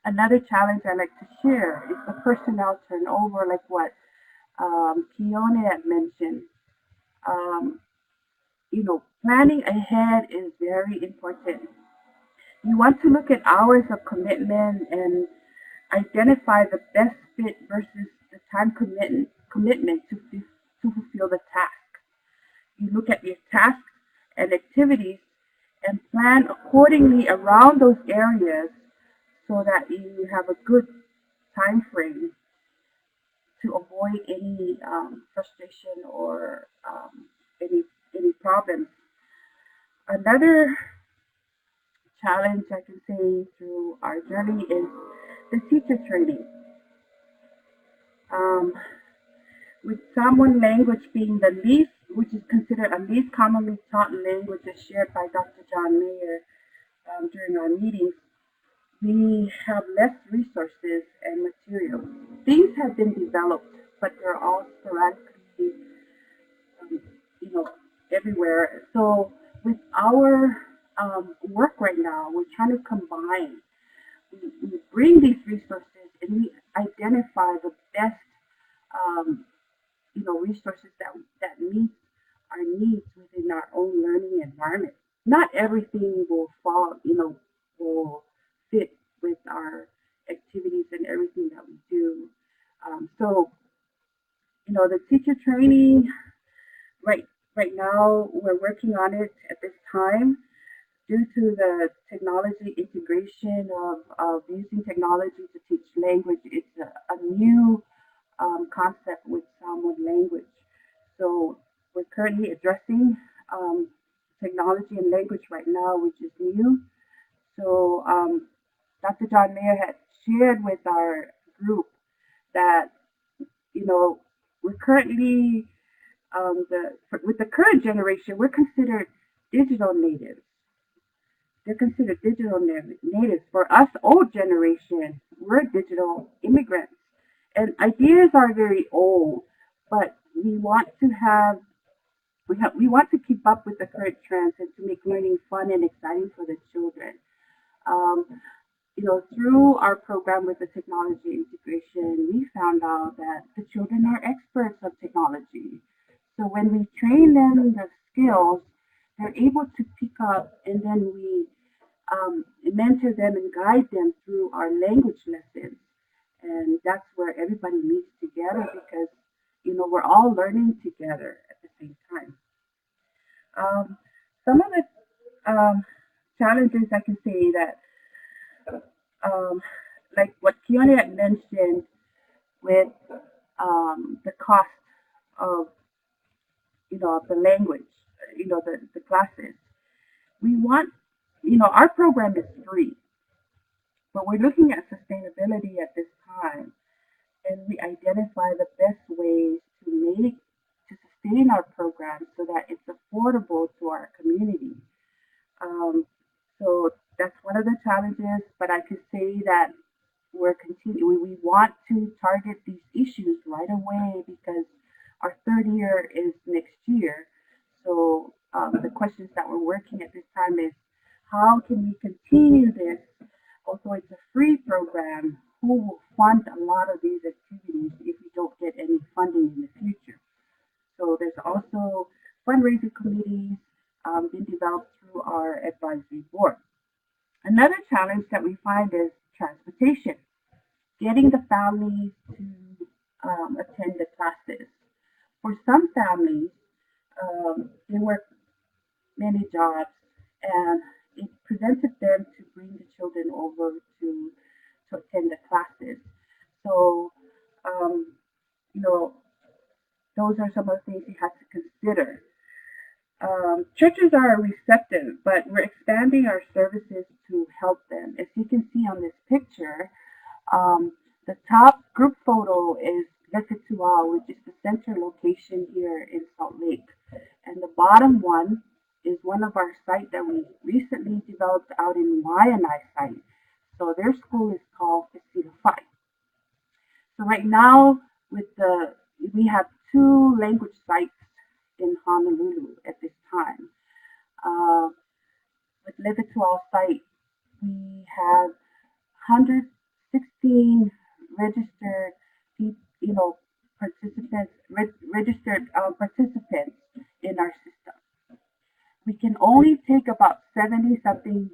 Another challenge I like to share is the personnel turnover, like what Keone had mentioned. Planning ahead is very important. You want to look at hours of commitment and identify the best fit versus the time commitment to fulfill the task. You look at your tasks and activities and plan accordingly around those areas so that you have a good time frame to avoid any frustration or any problems. Another challenge I can say through our journey is the teacher training. With Samoan language being the least, which is considered a least commonly taught language as shared by Dr. John Mayer during our meetings, we have less resources and materials. Things have been developed, but they're all sporadically, everywhere. So with our work right now, we're trying to combine. We bring these resources and we identify the best, resources that meet our needs within our own learning environment. Not everything will will fit with our activities and everything that we do. So, the teacher training, right now, we're working on it at this time. Due to the technology integration of using technology to teach language, it's a new concept with Samoan language. So we're currently addressing technology and language right now, which is new. So Dr. John Mayer had shared with our group that, we're currently, with the current generation, we're considered digital natives. they're considered digital natives. For us, old generation, we're digital immigrants. And ideas are very old, but we want to we want to keep up with the current trends and to make learning fun and exciting for the children. Um, through our program with the technology integration, we found out that the children are experts of technology. So when we train them the skills, they're able to pick up, and then we mentor them and guide them through our language lessons. And that's where everybody meets together because, we're all learning together at the same time. Um, some of the challenges I can say that, um, like what Keone had mentioned with the cost of, of the language, the classes. We want, our program is free, but we're looking at sustainability at this time, and we identify the best ways to sustain our program so that it's affordable to our community. Um, so that's one of the challenges, but I could say that we're continuing. We want to target these issues right away because our third year is next year. So the questions that we're working at this time is how can we continue this? Also, it's a free program. Who will fund a lot of these activities if we don't get any funding in the future? So there's also fundraising committees being developed through our advisory board. Another challenge that we find is transportation, getting the families to attend the classes. For some families, they work many jobs, and it prevented them to bring the children over to attend the classes. So, um, you know, those are some of the things you have to consider. Churches are receptive, but we're expanding our services to help them. As you can see on this picture, the top group photo is Fetuao, which is the center location here in Salt Lake. And the bottom one is one of our sites that we recently developed out in Waianae site. So their school is called Fetuao. So right now, we have 2 language sites in Honolulu at this time. With Fetuao site, we have 116 registered, registered participants in our system. We can only take about 70 something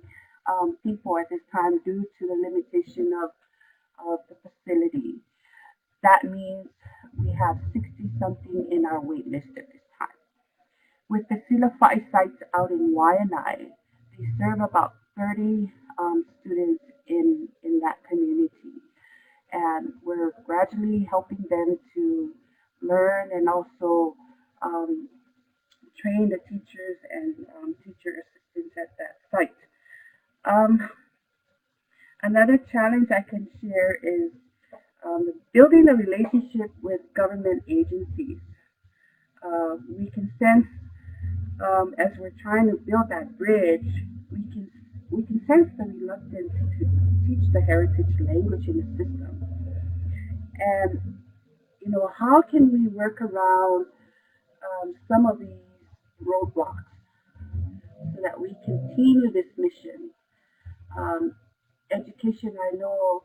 people at this time due to the limitation of the facility. That means we have 60 something in our wait list at this time. With the Silafai sites out in Waianae, they serve about 30 students in that community. And we're gradually helping them to learn and also train the teachers and teacher assistants at that site. Another challenge I can share is building a relationship with government agencies. We can sense as we're trying to build that bridge, we can sense the reluctance to teach the heritage language in the system. And how can we work around some of these roadblocks so that we continue this mission? Education, I know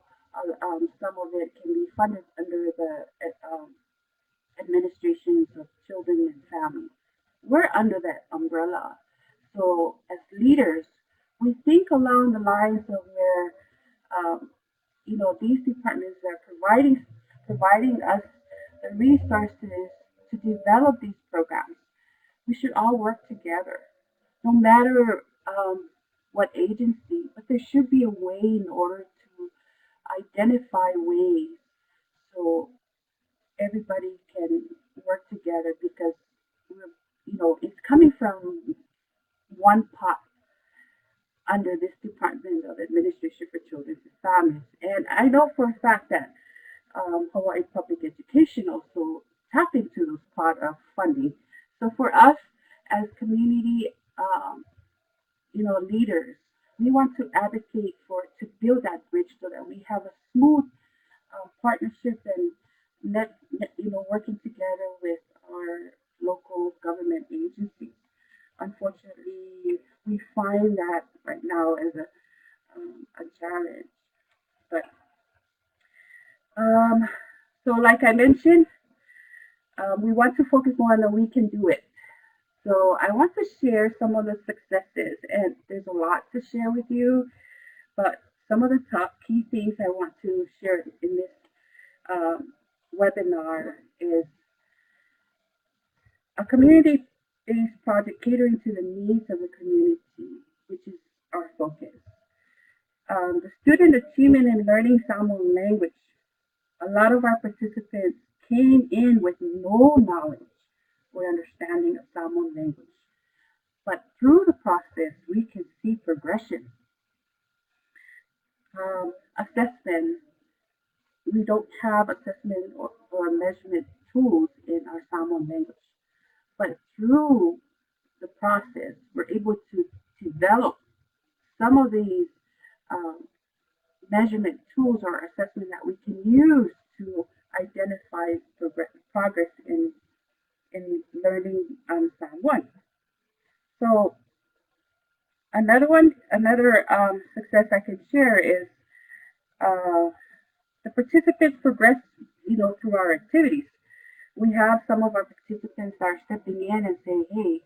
some of it can be funded under the administrations of children and families. We're under that umbrella. So as leaders, we think along the lines of where these departments are providing us the resources to develop these programs. We should all work together, no matter what agency, but there should be a way in order to identify ways so everybody can work together because it's coming from one pot under this Department of Administration for Children and Families. And I know for a fact that Hawaii Public Education also tap into those pot of funding. So for us as community, leaders, we want to advocate to build that bridge so that we have a smooth partnership and working together with our local government agencies. Unfortunately, we find that right now as a challenge. But um, so, like I mentioned, we want to focus more on the we can do it. So I want to share some of the successes, and there's a lot to share with you, but some of the top key things I want to share in this webinar is a community-based project catering to the needs of the community, which is our focus. The student achievement in learning Samoan language. A lot of our participants came in with no knowledge or understanding of Samoan language. But through the process, we can see progression. Assessment, we don't have assessment or measurement tools in our Samoan language. But through the process, we're able to develop some of these measurement tools or assessment that we can use to identify progress in learning Samoan. So another success I can share is the participants progress, through our activities. We have some of our participants that are stepping in and saying, hey,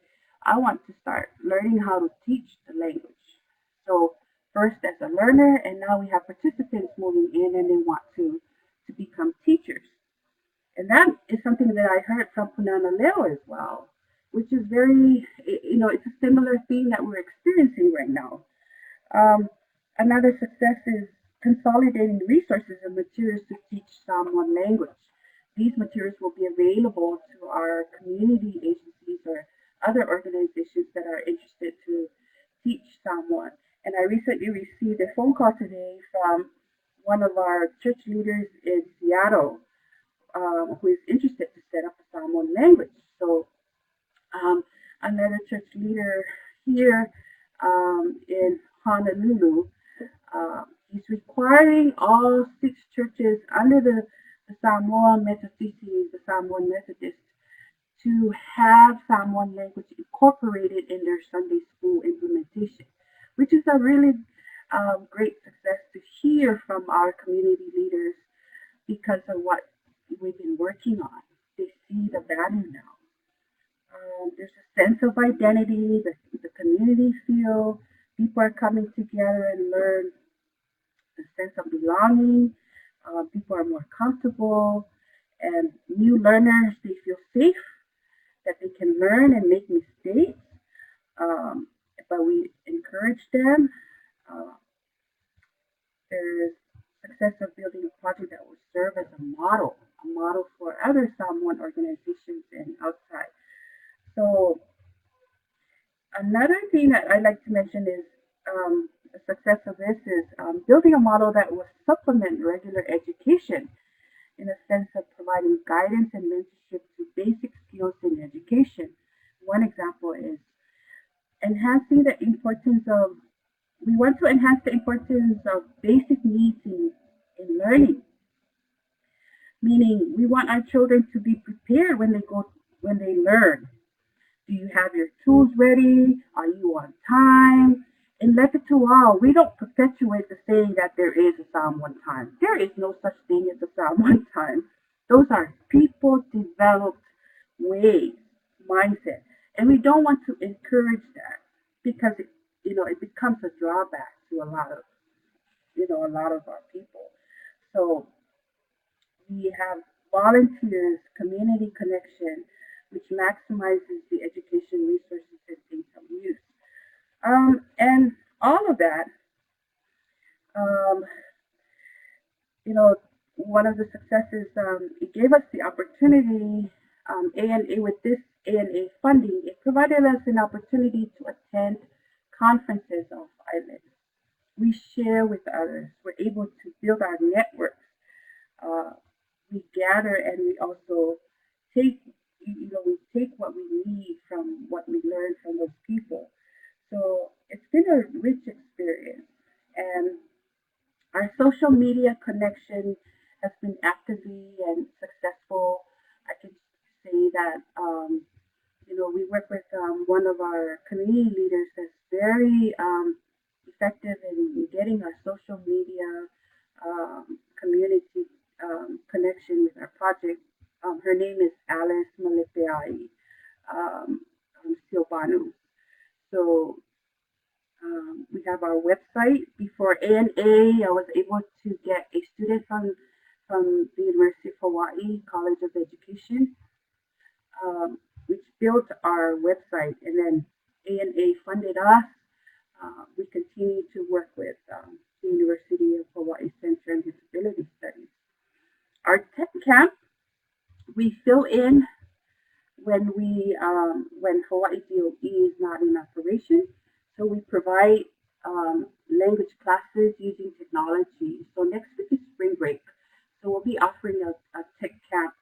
I want to start learning how to teach the language. So first as a learner, and now we have participants moving in and they want to become teachers. And that is something that I heard from Kaʻānaniʻau as well, which is very, it's a similar theme that we're experiencing right now. Another success is consolidating resources and materials to teach Samoan language. These materials will be available to our community agencies or other organizations that are interested to teach Samoan. And I recently received a phone call today from one of our church leaders in Seattle who is interested to set up a Samoan language. So another church leader here in Honolulu, he's requiring all 6 churches under the Samoan Methodist, the Samoan Methodists, to have Samoan language incorporated in their Sunday school implementation, which is a really great success to hear from our community leaders because of what we've been working on. They see the value now. There's a sense of identity, the community feel, people are coming together and learn a sense of belonging. People are more comfortable, and new learners, they feel safe, that they can learn and make mistakes, but we encourage them. There's success of building a project that will serve as a model for other Samoan organizations and outside. So another thing that I'd like to mention is the success of this is building a model that will supplement regular education in a sense of providing guidance and mentorship to basic skills in education. One example is enhancing the importance of, we want to enhance the importance of basic needs in learning. Meaning we want our children to be prepared when they learn. Do you have your tools ready? Are you on time? In Fetuao, we don't perpetuate the saying that there is a Samoan time. There is no such thing as a Samoan time. Those are people developed ways, mindset. And we don't want to encourage that because it becomes a drawback to a lot of our people. So we have volunteers, community connection, which maximizes the education resources and income use. And all of that, one of the successes, it gave us the opportunity, ANA, with this ANA funding, it provided us an opportunity to attend conferences of islands. We share with others. We're able to build our networks. We gather and we also take what we need from what we learn from those people. So it's been a rich experience. social media connection has been actively and successful. I can say that we work with one of our community leaders that's very effective in getting our social media community connection with our project. Her name is Alaimealata from Silvano. So we have our website. Before ANA, I was able to get a student from the University of Hawaii College of Education, which built our website, and then ANA funded us. We continue to work with the University of Hawaii Center on Disability Studies. Our tech camp, we fill in when Hawaii DOE is not in operation. So we provide language classes using technology. So next week is spring break. So we'll be offering a tech camp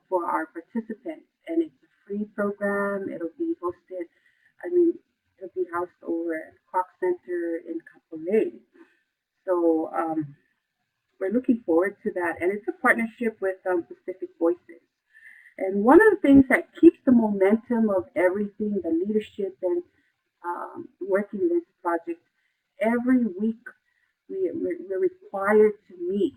for our participants, and it's a free program. It'll be hosted, it'll be housed over at Kroc Center in Kapolei. So we're looking forward to that, and it's a partnership with Pacific Voices. And one of the things that keeps the momentum of everything, the leadership and working this project, every week we're required to meet.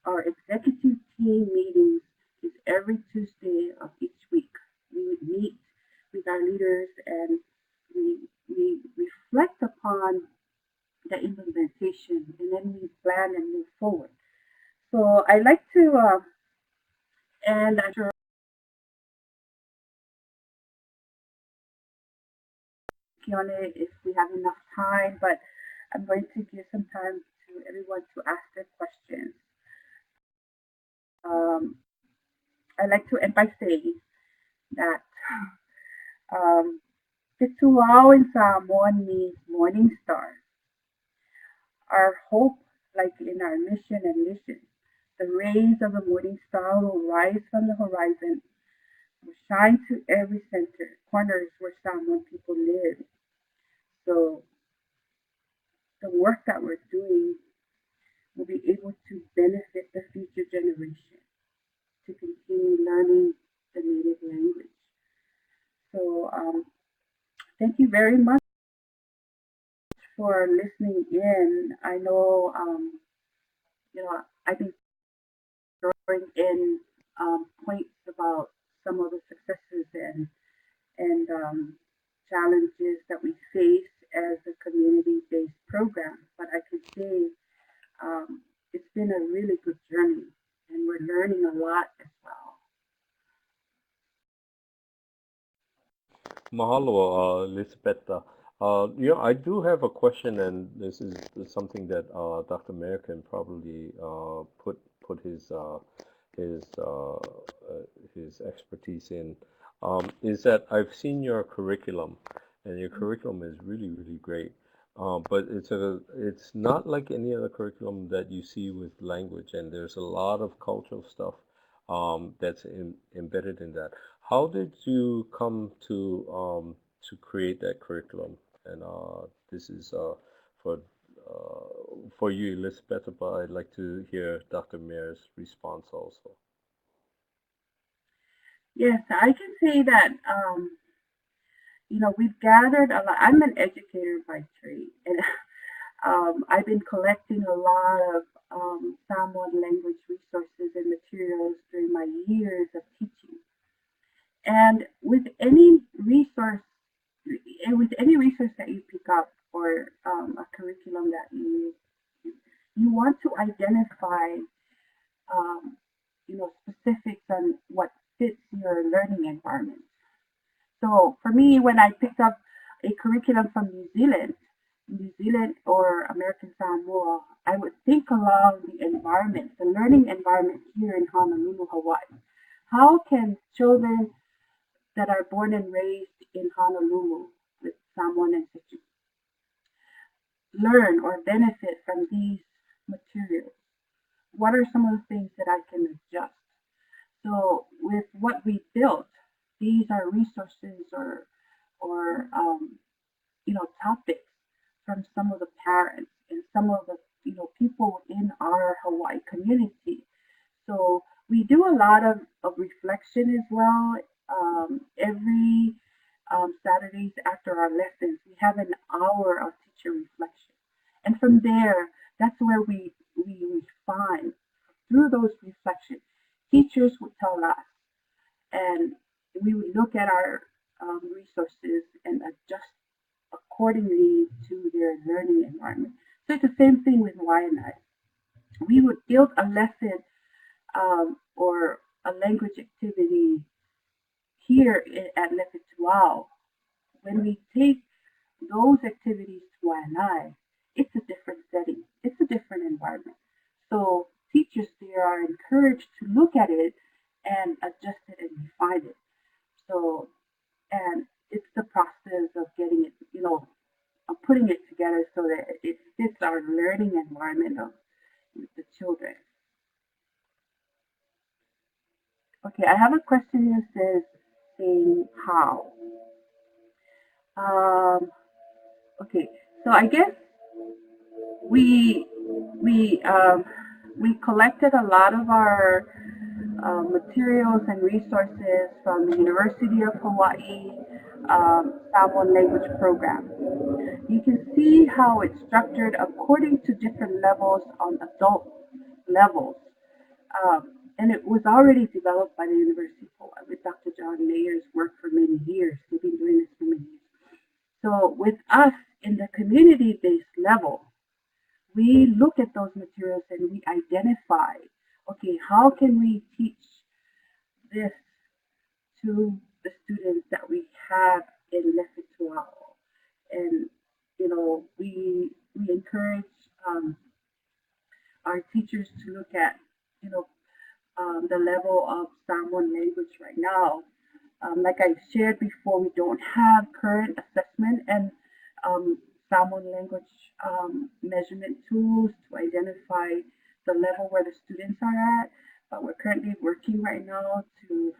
Our executive team meetings is every Tuesday of each week. We would meet with our leaders and we reflect upon the implementation, and then we plan and move forward. So I like to and I'm sure on it if we have enough time, but I'm going to give some time to everyone to ask their questions. I'd like to end by saying that Fetuao in Samoan means morning star. Our hope, like in our mission and mission, the rays of the morning star will rise from the horizon, will shine to every corners where Samoan people live. So the work that we're doing will be able to benefit the future generation to continue learning the native language. So thank you very much for listening in. I know, I've been throwing in points about some of the successes and challenges that we face as a community-based program, but I can say it's been a really good journey, and we're learning a lot as well.
Mahalo, Elisapeta. I do have a question, and this is something that Dr. Mayer can probably put his expertise in. Is that I've seen your curriculum, and your curriculum is really, really great. But it's not like any other curriculum that you see with language, and there's a lot of cultural stuff that's embedded in that. How did you come to create that curriculum? And this is for you, Elisapeta, but I'd like to hear Dr. Mayer's response also.
Yes, I can say that we've gathered a lot. I'm an educator by trade, and I've been collecting a lot of Samoan language resources and materials during my years of teaching. And with any resource that you pick up, or a curriculum that you want to identify, specifics on what fits your learning environment. So for me, when I picked up a curriculum from New Zealand or American Samoa, I would think along the environment, the learning environment here in Honolulu, Hawaii. How can children that are born and raised in Honolulu with Samoan ancestry learn or benefit from these materials? What are some of the things that I can adjust? So with what we built, these are resources or topics from some of the parents and some of the people in our Hawaii community. So we do a lot of reflection as well. Every Saturdays after our lessons, we have an hour of teacher reflection. And from there, that's where we refine. Through those reflections, teachers would tell us, and we would look at our resources and adjust accordingly to their learning environment. So it's the same thing with Y&I. We would build a lesson or a language activity here at Fetuao. When we take those activities to Y&I, it's a different setting. It's a different environment. So teachers there are encouraged to look at it and adjust it and refine it. So, and it's the process of getting it, of putting it together so that it fits our learning environment of the children. Okay, I have a question that says, saying how. Okay, so I guess we we um, we collected a lot of our materials and resources from the University of Hawaii Samoan Language Program. You can see how it's structured according to different levels on adult levels. And it was already developed by the University of Hawaii with Dr. John Mayer's work for many years. They've been doing this for many years. So with us in the community-based level, we look at those materials and we identify, okay, how can we teach this to the students that we have in Fetuao? And, we encourage our teachers to look at, the level of Samoan language right now. Like I shared before, we don't have current assessment and Samoan language measurement tools to identify the level where the students are at, but we're currently working right now to,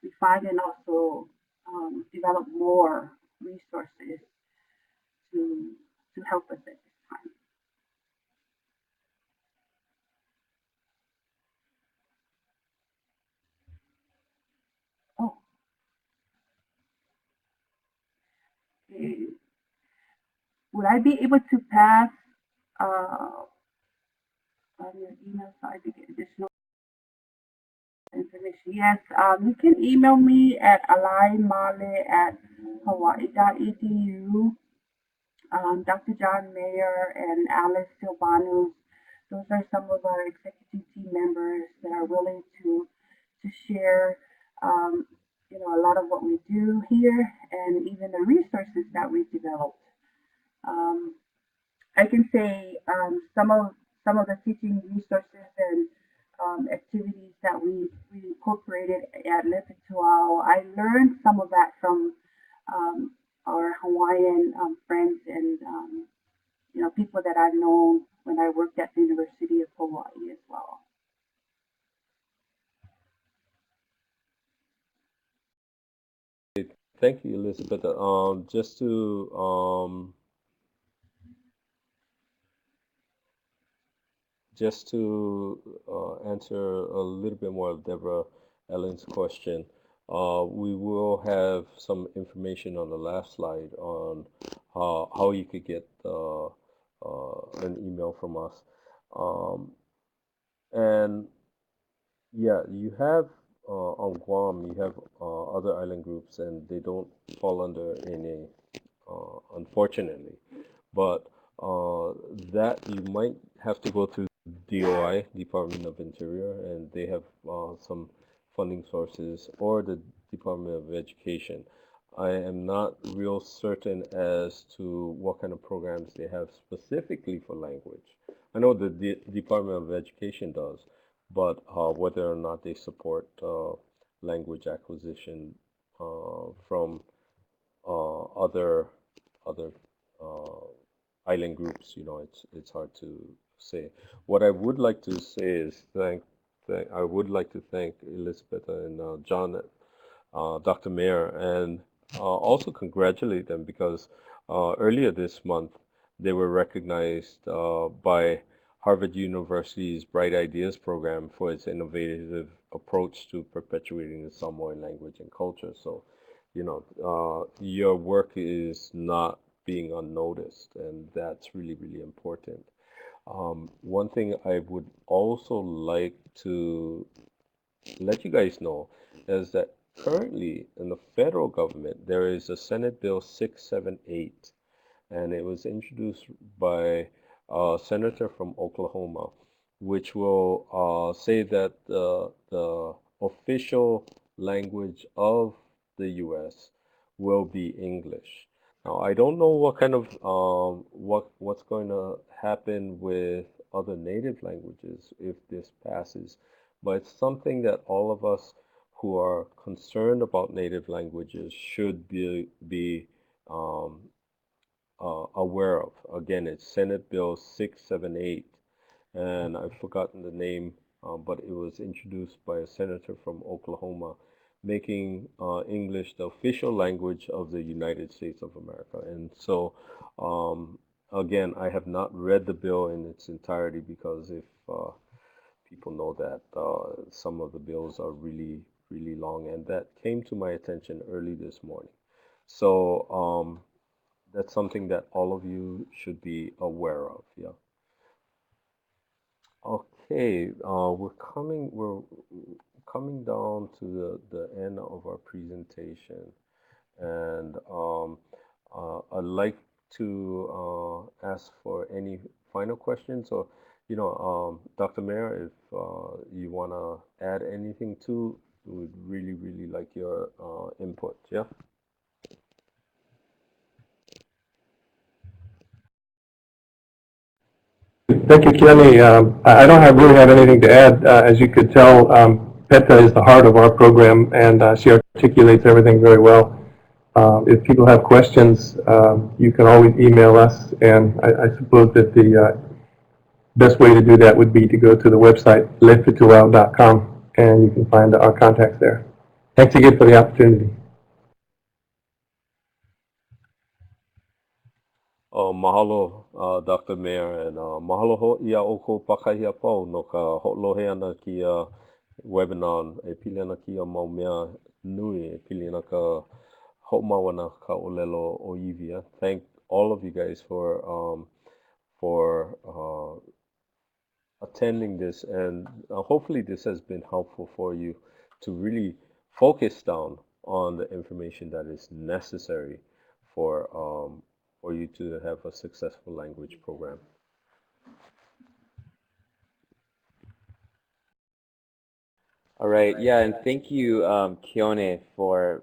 refine and also develop more resources to help us at this time. Oh, okay. Would I be able to pass on your email so I can get additional information? Yes, you can email me at alaimealata@hawaii.edu. Dr. John Mayer and Alice Silvanus, those are some of our executive team members that are willing to share, a lot of what we do here and even the resources that we've developed. I can say some of the teaching resources and activities that we incorporated at Fetuao. I learned some of that from our Hawaiian friends and people that I've known when I worked at the University of Hawaii as well.
Thank you, Elisapeta. Just to answer a little bit more of Deborah Ellen's question, we will have some information on the last slide on how you could get an email from us. And yeah, you have on Guam, you have other island groups, and they don't fall under NA, unfortunately. But that you might have to go through DOI, Department of Interior, and they have some funding sources, or the Department of Education. I am not real certain as to what kind of programs they have specifically for language. I know the Department of Education does, but whether or not they support language acquisition from other island groups, it's hard to say. What I would like to say is I would like to thank Elisapeta and John, Dr. Mayer, and also congratulate them because earlier this month they were recognized by Harvard University's Bright Ideas program for its innovative approach to perpetuating the Samoan language and culture. So, your work is not being unnoticed, and that's really, really important. One thing I would also like to let you guys know is that currently in the federal government there is a Senate Bill 678, and it was introduced by a senator from Oklahoma, which will say that the official language of the U.S. will be English. Now, I don't know what kind of what's going to happen with other native languages if this passes, but it's something that all of us who are concerned about native languages should be um, aware of. Again, it's Senate Bill 678, and I've forgotten the name, but it was introduced by a senator from Oklahoma, making English the official language of the United States of America. And so, again, I have not read the bill in its entirety because if people know that some of the bills are really, really long, and that came to my attention early this morning. So, that's something that all of you should be aware of. Yeah. Okay. We're coming down to the end of our presentation, and I'd like to ask for any final questions, or Dr. Mayer, if you want to add anything to, we would really, really like your input. Yeah.
Thank you, Kenny. I don't really have anything to add. As you could tell, PETA is the heart of our program, and she articulates everything very well. If people have questions, you can always email us, and I suppose that the best way to do that would be to go to the website, fetuao.com, and you can find our contacts there. Thanks again for the opportunity.
Mahalo, Dr. Mayer, and mahalo ho ia o ko pakahia pau no ka ho'olohe ana ki a webinar e pili ana ki a mau mea nui e pili ana ka ho'omawana ka olelo o Ivia. Thank all of you guys for attending this, and hopefully this has been helpful for you to really focus down on the information that is necessary for you to have a successful language program.
All right, yeah, and thank you, Keone, for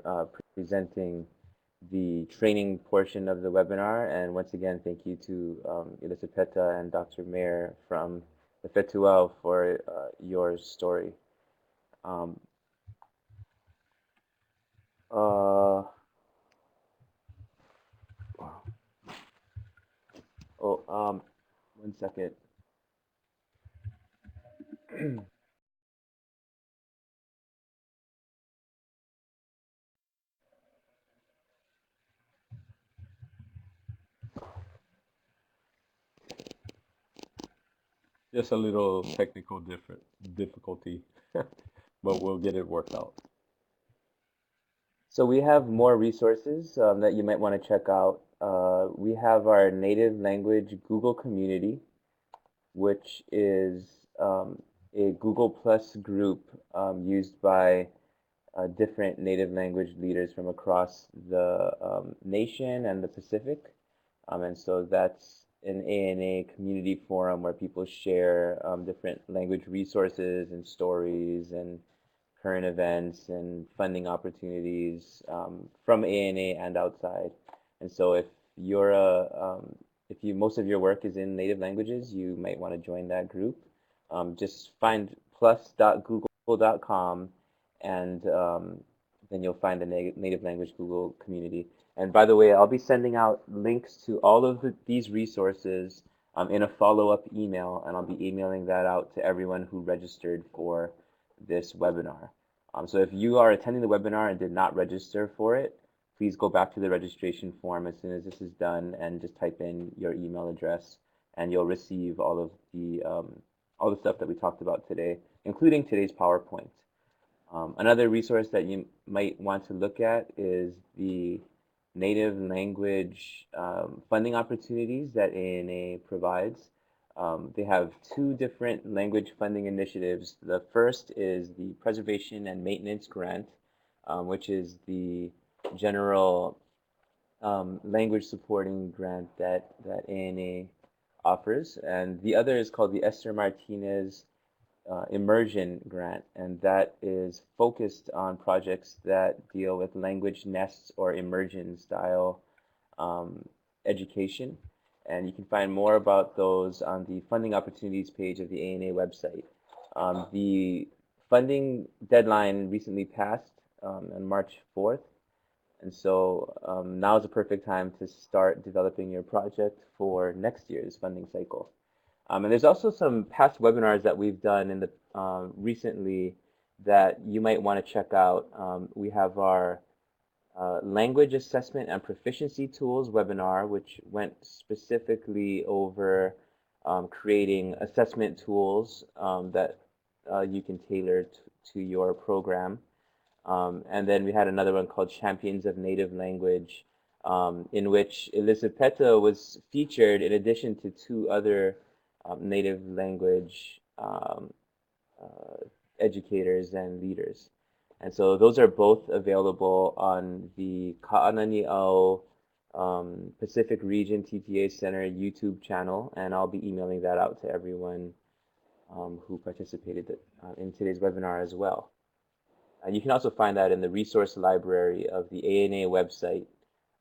presenting the training portion of the webinar. And once again, thank you to Elisapeta and Dr. Mayer from the Fetuao for your story. Uh, oh, 1 second.
Just a little technical difficulty, but we'll get it worked out.
So we have more resources that you might want to check out. We have our native language Google community, which is a Google Plus group used by different native language leaders from across the nation and the Pacific. And so that's an ANA community forum where people share different language resources and stories and current events and funding opportunities from ANA and outside. And so if you're most of your work is in native languages, you might want to join that group. Just find plus.google.com, and then you'll find the native language Google community. And by the way, I'll be sending out links to all of these resources in a follow-up email, and I'll be emailing that out to everyone who registered for this webinar. So if you are attending the webinar and did not register for it, please go back to the registration form as soon as this is done and just type in your email address, and you'll receive all the stuff that we talked about today, including today's PowerPoint. Another resource that you might want to look at is the native language funding opportunities that ANA provides. They have two different language funding initiatives. The first is the Preservation and Maintenance Grant, which is the general language supporting grant that ANA offers. And the other is called the Esther Martinez Immersion Grant, and that is focused on projects that deal with language nests or immersion style education. And you can find more about those on the funding opportunities page of the ANA website. The funding deadline recently passed on March 4th. And so now is the perfect time to start developing your project for next year's funding cycle. And there's also some past webinars that we've done in the recently that you might want to check out. We have our Language Assessment and Proficiency Tools webinar, which went specifically over creating assessment tools that you can tailor to your program. And then we had another one called Champions of Native Language, in which Elisapeta was featured in addition to two other native language educators and leaders. And so those are both available on the Kaʻānaniʻau Pacific Region TTA Center YouTube channel, and I'll be emailing that out to everyone who participated in today's webinar as well. And you can also find that in the resource library of the ANA website.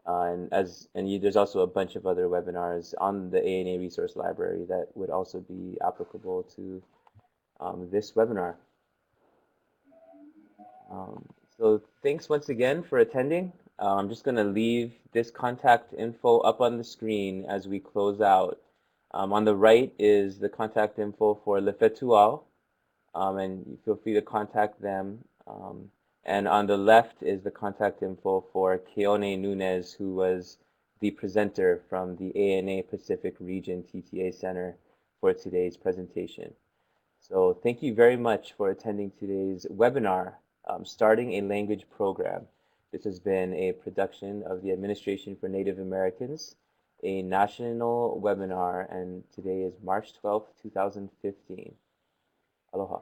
There's also a bunch of other webinars on the ANA resource library that would also be applicable to this webinar. So thanks once again for attending. I'm just going to leave this contact info up on the screen as we close out. On the right is the contact info for Le Fetuao, and you feel free to contact them. And on the left is the contact info for Keone Nunez, who was the presenter from the ANA Pacific Region TTA Center for today's presentation. So thank you very much for attending today's webinar, Starting a Language Program. This has been a production of the Administration for Native Americans, a national webinar, and today is March 12th, 2015. Aloha.